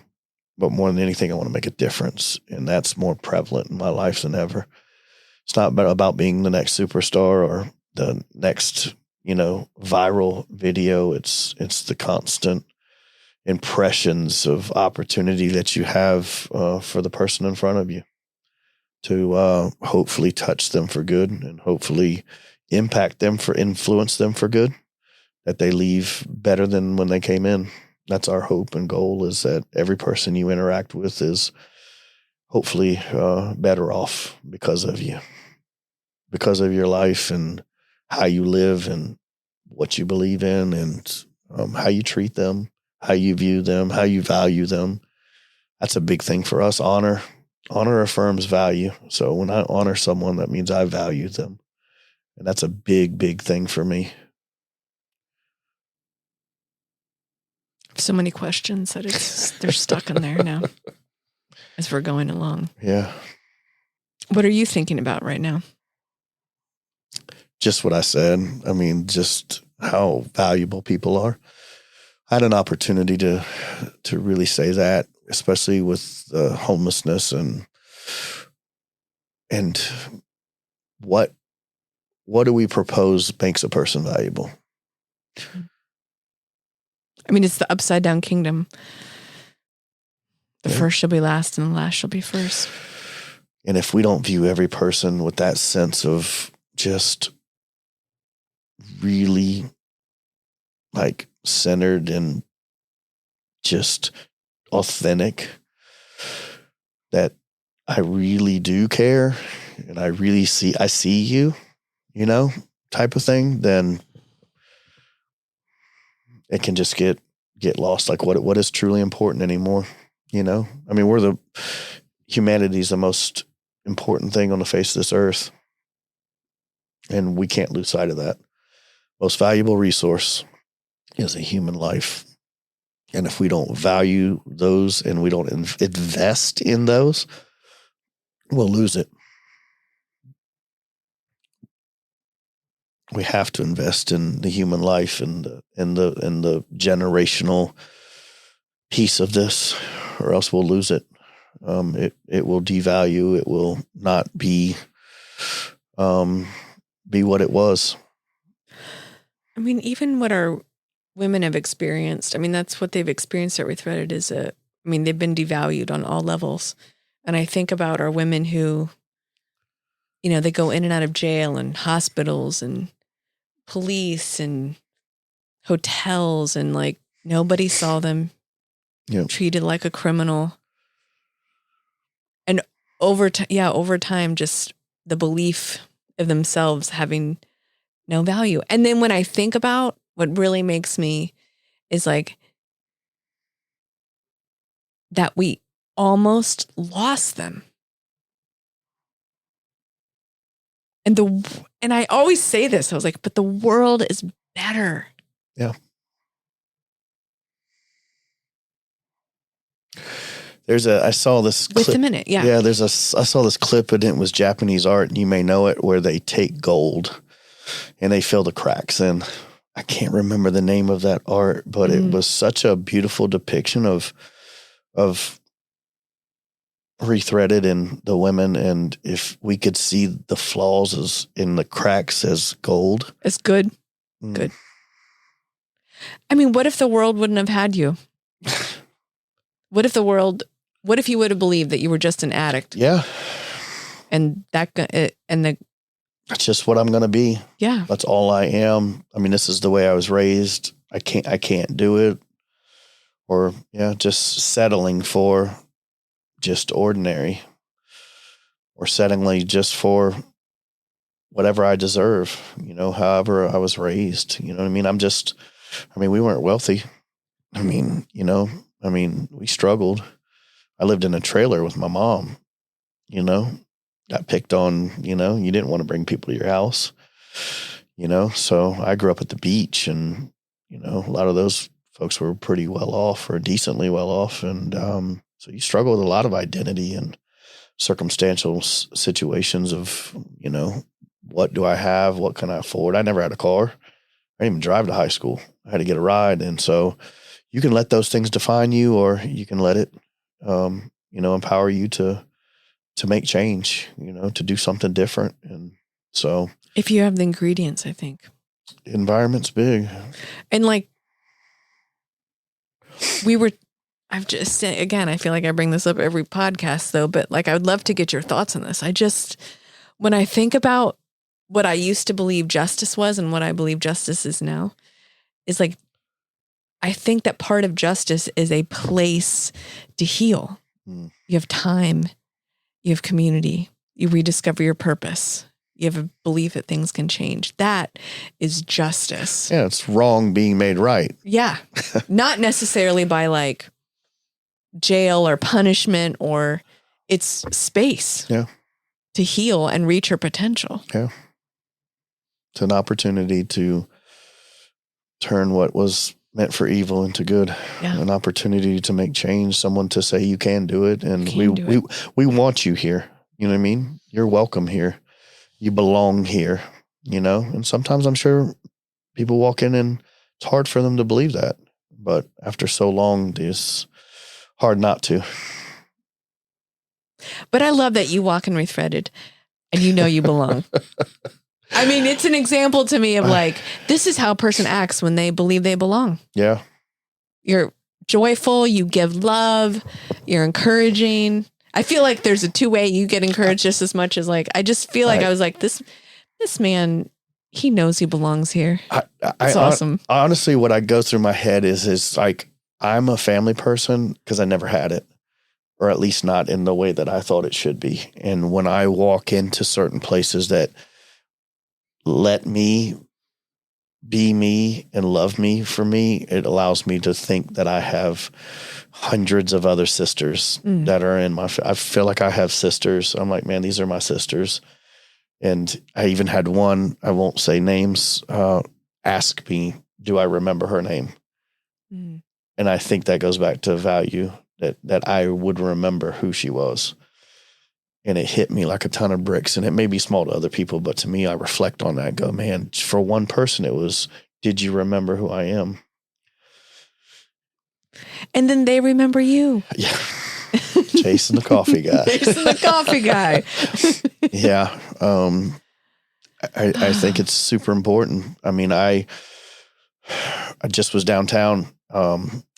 but more than anything, I want to make a difference. And that's more prevalent in my life than ever. It's not about being the next superstar or the next, viral video. It's the constant impressions of opportunity that you have for the person in front of you to hopefully touch them for good and hopefully influence them for good, that they leave better than when they came in. That's our hope and goal, is that every person you interact with is hopefully better off because of you, because of your life and how you live and what you believe in and how you treat them, how you view them, how you value them. That's a big thing for us. Honor affirms value. So when I honor someone, that means I value them. And that's a big, big thing for me. So many questions that they're stuck in there now as we're going along. Yeah. What are you thinking about right now? Just what I said. I mean, just how valuable people are. I had an opportunity to really say that, especially with homelessness and what do we propose makes a person valuable? I mean, it's the upside down kingdom. The Yeah. first shall be last and the last shall be first. And if we don't view every person with that sense of just really like centered and just authentic, that I really do care and I see you, type of thing, then it can just get lost. Like what is truly important anymore? I mean, humanity's the most important thing on the face of this earth. And we can't lose sight of that. Most valuable resource is a human life. And if we don't value those and we don't invest in those, we'll lose it. We have to invest in the human life and the generational piece of this, or else we'll lose it. It will devalue. It will not be what it was. I mean, even what our women have experienced, I mean, that's what they've experienced at Rethreaded they've been devalued on all levels. And I think about our women who, they go in and out of jail and hospitals and police and hotels, and like nobody saw them, treated like a criminal. And over time, just the belief of themselves having no value. And then when I think about what really makes me is like that we almost lost them. And I always say this, I was like, but the world is better. Yeah. I saw this clip. Wait a minute, yeah. Yeah, I saw this clip and it was Japanese art, and you may know it, where they take gold and they fill the cracks in. I can't remember the name of that art, but it was such a beautiful depiction of Rethreaded and the women, and if we could see the flaws in the cracks as gold. It's good. Good. I mean, what if the world wouldn't have had you? What if you would have believed that you were just an addict? Yeah. And that's just what I'm going to be. Yeah. That's all I am. I mean, this is the way I was raised. I can't do it. Or just settling for just ordinary, or settling just for whatever I deserve, however I was raised, you know what I mean? We weren't wealthy. We struggled. I lived in a trailer with my mom, got picked on, you didn't want to bring people to your house, so I grew up at the beach, and, a lot of those folks were pretty well off or decently well off. And, so you struggle with a lot of identity and circumstantial situations of, what do I have? What can I afford? I never had a car. I didn't even drive to high school. I had to get a ride. And so you can let those things define you, or you can let it, empower you to make change, to do something different. And so if you have the ingredients, I think environment's big. And I've just, again, I feel like I bring this up every podcast though, but I would love to get your thoughts on this. When I think about what I used to believe justice was and what I believe justice is now, is I think that part of justice is a place to heal. You have time, you have community, you rediscover your purpose. You have a belief that things can change. That is justice. Yeah, it's wrong being made right. Yeah. Not necessarily by jail or punishment, or it's space to heal and reach your potential. Yeah. It's an opportunity to turn what was meant for evil into good. Yeah. An opportunity to make change, someone to say you can do it. And we want you here. You know what I mean? You're welcome here. You belong here, and sometimes I'm sure people walk in and it's hard for them to believe that, but after so long, it's hard not to. But I love that you walk in Rethreaded and you belong. I mean, it's an example to me of this is how a person acts when they believe they belong. Yeah. You're joyful, you give love, you're encouraging. I feel like there's a two-way. You get encouraged just as much as I just feel like I was this man, he knows he belongs here. It's awesome. Honestly, what I go through my head is I'm a family person because I never had it, or at least not in the way that I thought it should be. And when I walk into certain places that let me be me and love me for me, it allows me to think that I have hundreds of other sisters that are in I feel like I have sisters. I'm like, man, these are my sisters. And I even had one, I won't say names, ask me, do I remember her name? And I think that goes back to value that I would remember who she was. And it hit me like a ton of bricks. And it may be small to other people, but to me, I reflect on that and go, man, for one person, it was, did you remember who I am? And then they remember you. Yeah. Jason the coffee guy. Jason the coffee guy. Yeah. I think it's super important. I mean, I just was downtown.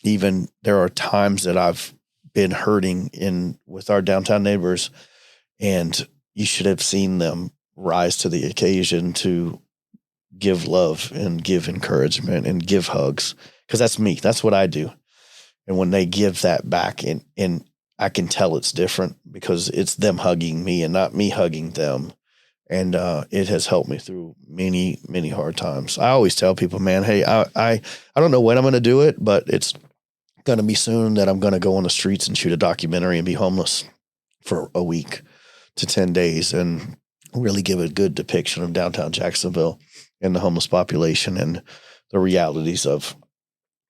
Even there are times that I've been hurting with our downtown neighbors, and you should have seen them rise to the occasion to give love and give encouragement and give hugs. Because that's me. That's what I do. And when they give that back, and I can tell it's different because it's them hugging me and not me hugging them. And it has helped me through many, many hard times. I always tell people, man, hey, I don't know when I'm going to do it, but it's going to be soon that I'm going to go on the streets and shoot a documentary and be homeless for a week to 10 days and really give a good depiction of downtown Jacksonville and the homeless population and the realities of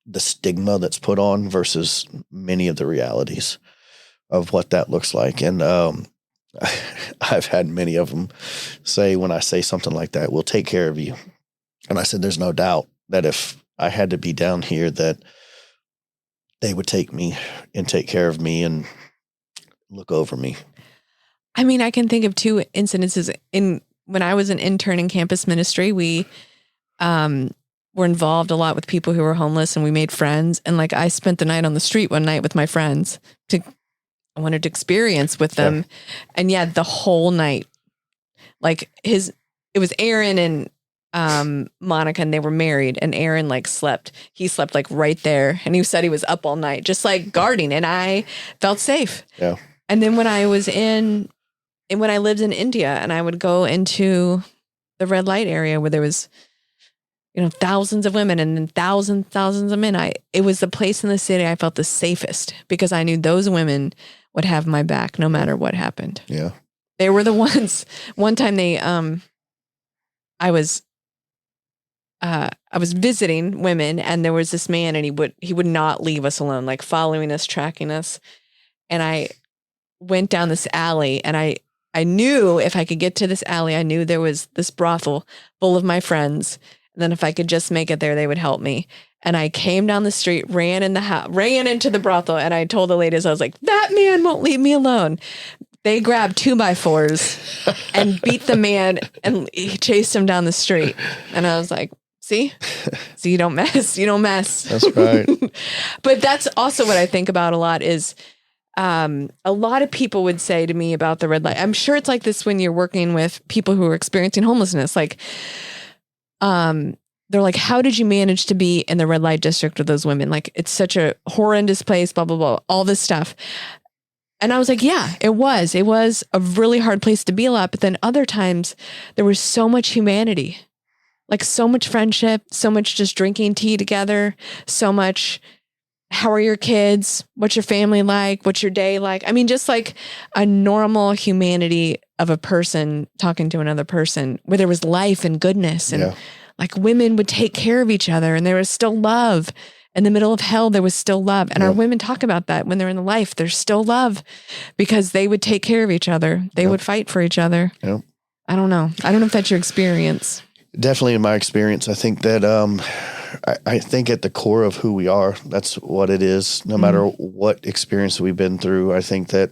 the stigma that's put on versus many of the realities of what that looks like. And I've had many of them say, when I say something like that, we'll take care of you. And I said, there's no doubt that if I had to be down here, that they would take me and take care of me and look over me. I mean, I can think of two incidences. When I was an intern in campus ministry, we were involved a lot with people who were homeless, and we made friends. And I spent the night on the street one night with my friends I wanted to experience with them. Yeah. And yeah, the whole night, it was Aaron and Monica, and they were married, and Aaron he slept right there, and he said he was up all night, just guarding, and I felt safe. Yeah. And then when I lived in India, and I would go into the red light area where there was, thousands of women and then thousands of men. It was the place in the city I felt the safest because I knew those women would have my back no matter what happened. Yeah. They were the ones. One time I was visiting women, and there was this man, and he would not leave us alone, following us, tracking us. And I went down this alley, and I knew if I could get to this alley, I knew there was this brothel full of my friends. And then if I could just make it there, they would help me. And I came down the street, ran into the brothel, and I told the ladies, I was like, that man won't leave me alone. They grabbed 2x4s and beat the man and chased him down the street. And I was like, see, you don't mess. You don't mess. That's right. But that's also what I think about a lot is a lot of people would say to me about the red light. I'm sure it's like this when you're working with people who are experiencing homelessness. Like, they're like, how did you manage to be in the red light district with those women? Like, it's such a horrendous place, blah, blah, blah, all this stuff. And I was like, yeah, it was a really hard place to be a lot. But then other times there was so much humanity, like so much friendship, so much just drinking tea together, so much, how are your kids? What's your family like? What's your day like? I mean, just like a normal humanity of a person talking to another person where there was life and goodness and like women would take care of each other and there was still love. In the middle of hell, there was still love. And our women talk about that when they're in the life, there's still love because they would take care of each other. They would fight for each other. Yep. I don't know. I don't know if that's your experience. Definitely in my experience, I think that I think at the core of who we are, that's what it is. No matter what experience we've been through, I think that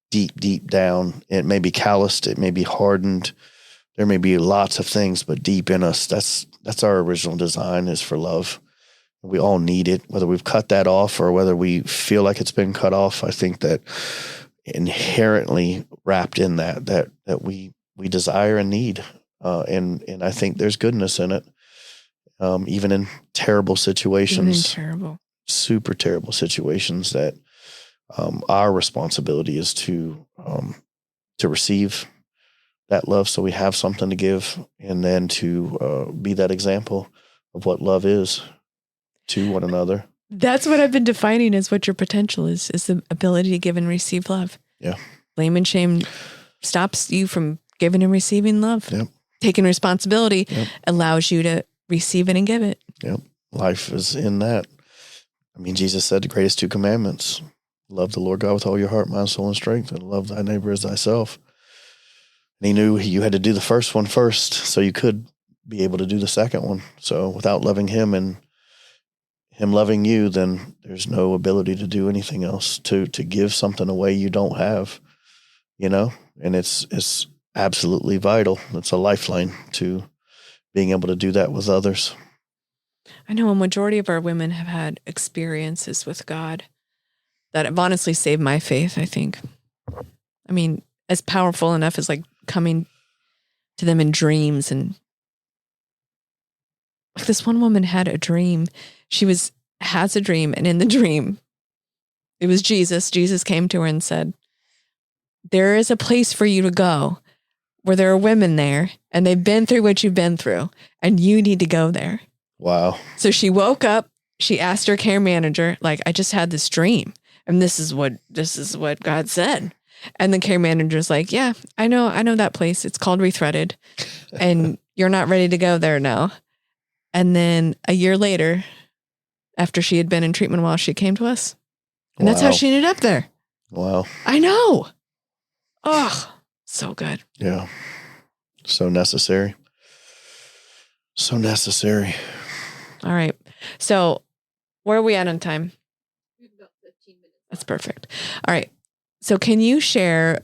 deep down, it may be calloused, it may be hardened. There may be lots of things, but deep in us, that's our original design is for love. We all need it, whether we've cut that off or whether we feel like it's been cut off. I think that inherently wrapped in that we desire and need. And I think there's goodness in it, even in terrible situations, super terrible situations that our responsibility is to receive that love so we have something to give and then to be that example of what love is to one another. That's what I've been defining as what your potential is the ability to give and receive love. Yeah. Blame and shame stops you from giving and receiving love. Yep. Taking responsibility allows you to receive it and give it. Yep. Life is in that. I mean, Jesus said the greatest 2 commandments, love the Lord God with all your heart, mind, soul, and strength, and love thy neighbor as thyself. And he knew you had to do the first one first so you could be able to do the second one. So without loving him and him loving you, then there's no ability to do anything else, to give something away you don't have, and it's absolutely vital. It's a lifeline to being able to do that with others. I know a majority of our women have had experiences with God that have honestly saved my faith, I think. I mean, as powerful enough as like coming to them in dreams. And like this one woman had a dream. She has a dream, and in the dream, it was Jesus. Jesus came to her and said, there is a place for you to go where there are women there and they've been through what you've been through and you need to go there. Wow. So she woke up, she asked her care manager, like, I just had this dream and this is what God said. And the care manager's like, yeah, I know that place. It's called Rethreaded and you're not ready to go there now. And then a year later, after she had been in treatment a while, she came to us. And that's how she ended up there. Wow. I know. Oh, so good. Yeah. So necessary. So necessary. All right. So where are we at on time? We have about 15 minutes. That's perfect. All right. So can you share,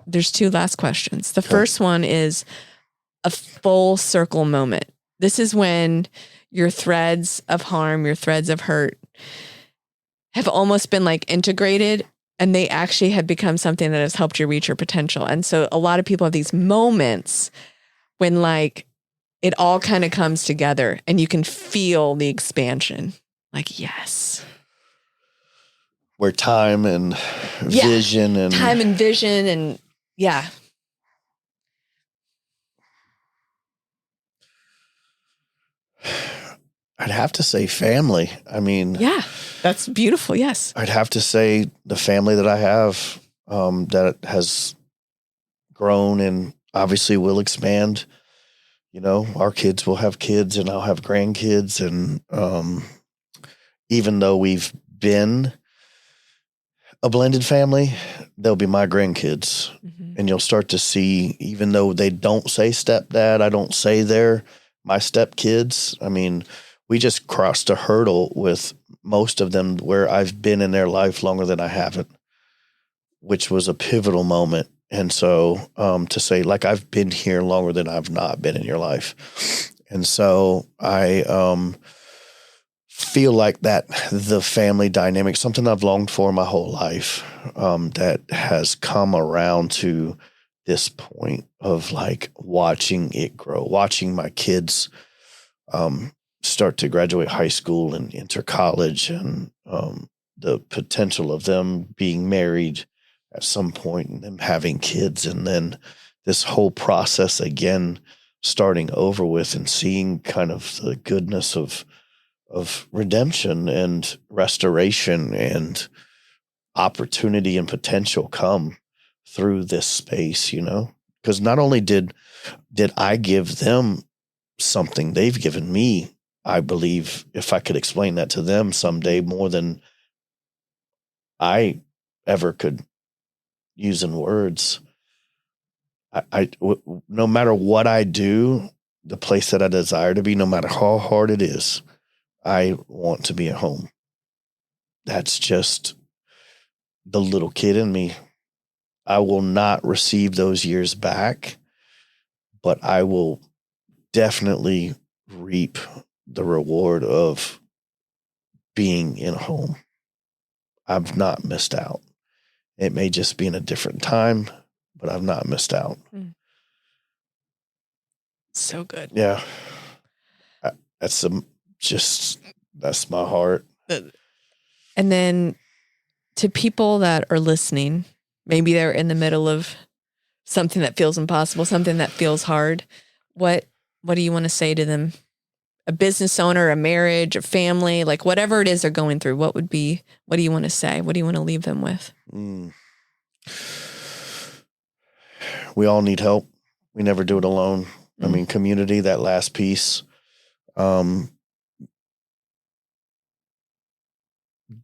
there's 2 last questions. The first one is a full circle moment. This is when your threads of harm, your threads of hurt have almost been like integrated and they actually have become something that has helped you reach your potential. And so a lot of people have these moments when like it all kind of comes together and you can feel the expansion. Like, yes. Where time and vision and yeah. I'd have to say family. I mean, yeah, that's beautiful. Yes. I'd have to say the family that I have that has grown and obviously will expand. Our kids will have kids and I'll have grandkids. And even though we've been a blended family, they'll be my grandkids. Mm-hmm. And you'll start to see, even though they don't say stepdad, I don't say they're my stepkids. I mean, we just crossed a hurdle with most of them where I've been in their life longer than I haven't, which was a pivotal moment. And so to say, like, I've been here longer than I've not been in your life. And so I feel like that the family dynamic, something I've longed for my whole life, that has come around to this point of like watching it grow, watching my kids start to graduate high school and enter college, and the potential of them being married at some point and them having kids, and then this whole process again starting over with, and seeing kind of the goodness of redemption and restoration and opportunity and potential come through this space, you know? Because not only did I give them something, they've given me, I believe, if I could explain that to them someday, more than I ever could use in words. No matter what I do, the place that I desire to be, no matter how hard it is, I want to be at home. That's just the little kid in me. I will not receive those years back, but I will definitely reap the reward of being in a home. I've not missed out. It may just be in a different time, but I've not missed out. So good. Yeah. That's my heart. And then to people that are listening, maybe they're in the middle of something that feels impossible, something that feels hard. What do you want to say to them? A business owner, a marriage, a family, like whatever it is they're going through, what do you want to say? What do you want to leave them with? We all need help. We never do it alone. I mean, community, that last piece.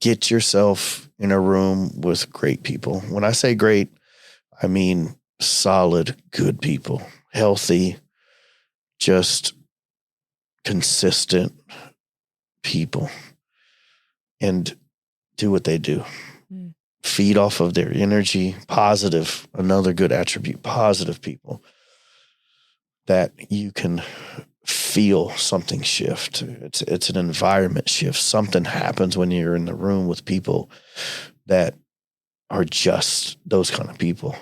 Get yourself in a room with great people. When I say great, I mean solid, good people, healthy, just consistent people, and do what they do. Feed off of their energy, positive, another good attribute, positive people that you can feel something shift. It's an environment shift. Something happens when you're in the room with people that are just those kind of people.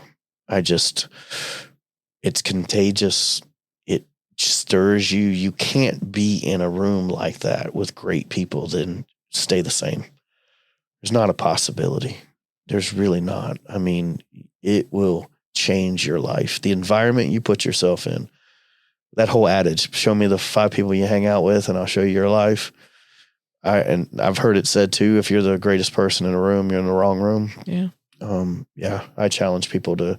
It's contagious. It stirs you. You can't be in a room like that with great people then stay the same. There's not a possibility. There's really not. I mean, it will change your life. The environment you put yourself in, that whole adage, show me the 5 people you hang out with and I'll show you your life. I've heard it said too, if you're the greatest person in a room, you're in the wrong room. Yeah. I challenge people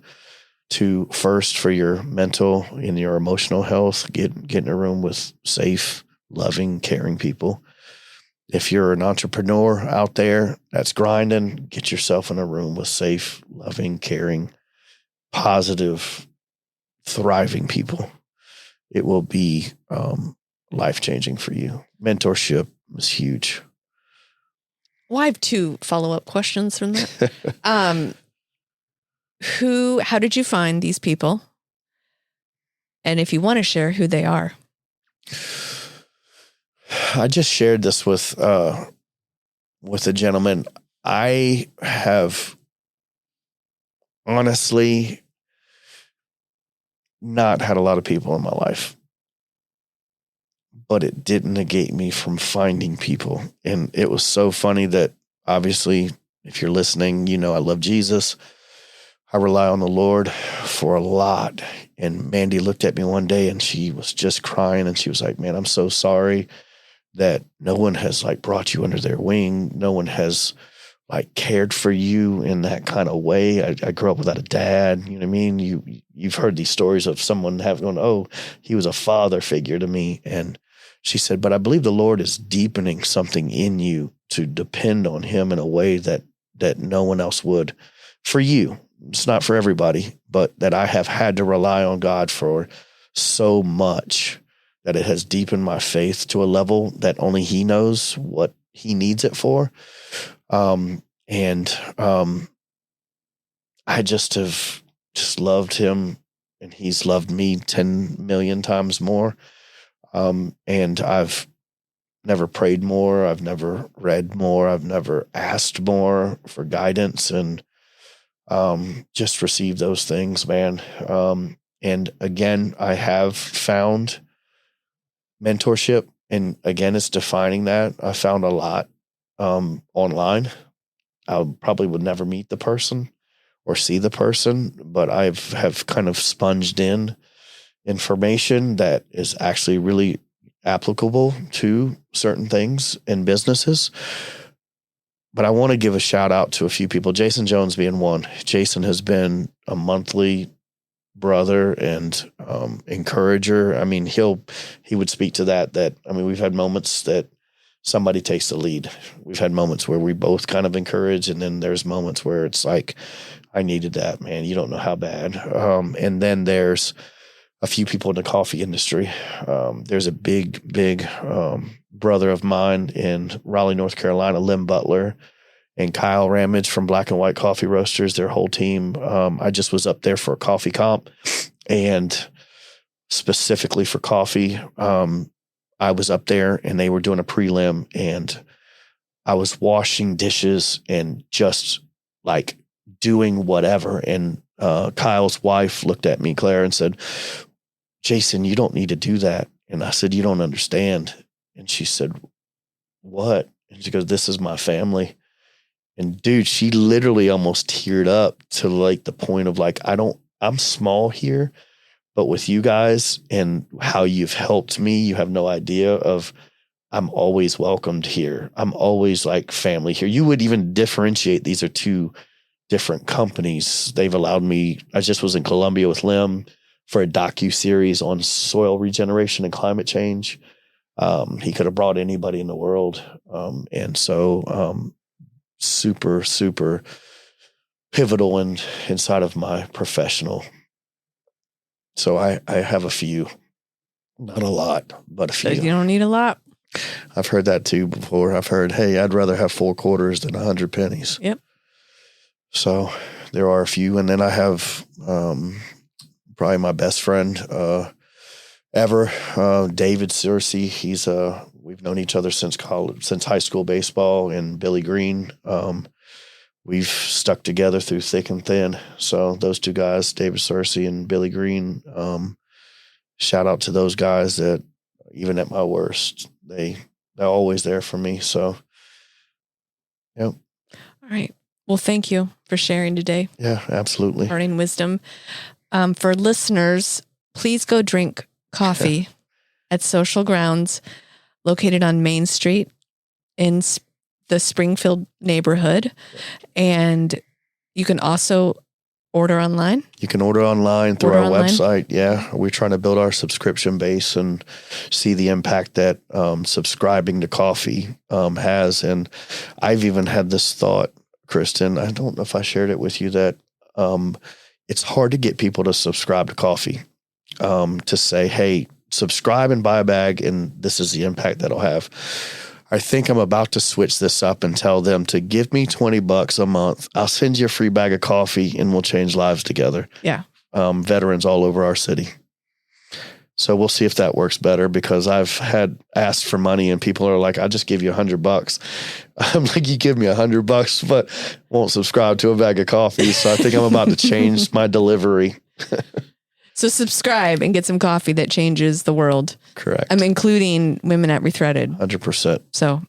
to first, for your mental and your emotional health, get in a room with safe, loving, caring people. If you're an entrepreneur out there that's grinding, get yourself in a room with safe, loving, caring, positive, thriving people. It will be life-changing for you. Mentorship is huge. Well, I have 2 follow-up questions from that. How did you find these people? And if you want to share who they are. I just shared this with a gentleman. I have honestly not had a lot of people in my life, but it didn't negate me from finding people. And it was so funny that, obviously, if you're listening, you know I love Jesus. I rely on the Lord for a lot. And Mandy looked at me one day and she was just crying and she was like, man, I'm so sorry that no one has like brought you under their wing. No one has like cared for you in that kind of way. I grew up without a dad. You know what I mean? You've heard these stories of someone having, oh, he was a father figure to me. And she said, but I believe the Lord is deepening something in you to depend on him in a way that that no one else would for you. It's not for everybody, but that I have had to rely on God for so much that it has deepened my faith to a level that only He knows what He needs it for. I just have loved Him, and He's loved me 10 million times more. And I've never prayed more. I've never read more. I've never asked more for guidance, and just received those things, man. And again, I have found mentorship, and again, it's defining that. I found a lot online. I probably would never meet the person or see the person, but have kind of sponged in information that is actually really applicable to certain things in businesses. But I want to give a shout out to a few people, Jason Jones being one. Jason has been a monthly brother and encourager. I mean, he would speak to that. I mean, we've had moments that somebody takes the lead. We've had moments where we both kind of encourage, and then there's moments where it's like, I needed that, man. You don't know how bad. And then there's a few people in the coffee industry. There's a big brother of mine in Raleigh, North Carolina, Lim Butler, and Kyle Ramage from Black and White Coffee Roasters, their whole team. I just was up there for a coffee comp, and specifically for coffee, I was up there and they were doing a prelim, and I was washing dishes and just like doing whatever. And Kyle's wife looked at me, Claire, and said, Jason, you don't need to do that. And I said, you don't understand. And she said, what? And she goes, this is my family. And dude, she literally almost teared up to like the point of like, I'm small here, but with you guys and how you've helped me, you have no idea of, I'm always welcomed here. I'm always like family here. You would even differentiate. These are two different companies. They've allowed me. I just was in Colombia with Lim for a docu-series on soil regeneration and climate change. He could have brought anybody in the world. And so super, super pivotal inside of my professional. So I have a few, not a lot, but a few. You don't need a lot. I've heard that too before. I've heard, hey, I'd rather have 4 quarters than 100 pennies. Yep. So there are a few. And then I have probably my best friend ever, David Searcy. We've known each other since high school baseball, and Billy Green. We've stuck together through thick and thin. So those two guys, David Searcy and Billy Green, shout out to those guys that even at my worst, they're always there for me. So, yep. All right. Well, thank you for sharing today. Yeah, absolutely. Imparting wisdom. For listeners, please go drink coffee at Social Grounds, located on Main Street in the Springfield neighborhood. And you can also order online. You can order online through our website. Yeah. We're trying to build our subscription base and see the impact that subscribing to coffee has. And I've even had this thought, Kristin, I don't know if I shared it with you, that it's hard to get people to subscribe to coffee, to say, hey, subscribe and buy a bag, and this is the impact that'll have. I think I'm about to switch this up and tell them to give me $20 a month. I'll send you a free bag of coffee and we'll change lives together. Yeah. Veterans all over our city. So we'll see if that works better, because I've had asked for money and people are like, I'll just give you $100. I'm like, you give me $100, but won't subscribe to a bag of coffee. So I think I'm about to change my delivery. So subscribe and get some coffee that changes the world. Correct. I'm including women at Rethreaded. 100%. So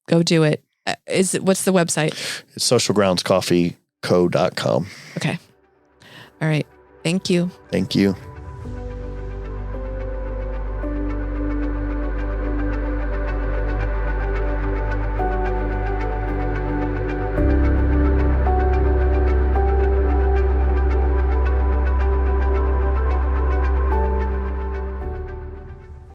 go do it. What's the website? It's socialgroundscoffeeco.com. Okay. All right. Thank you. Thank you.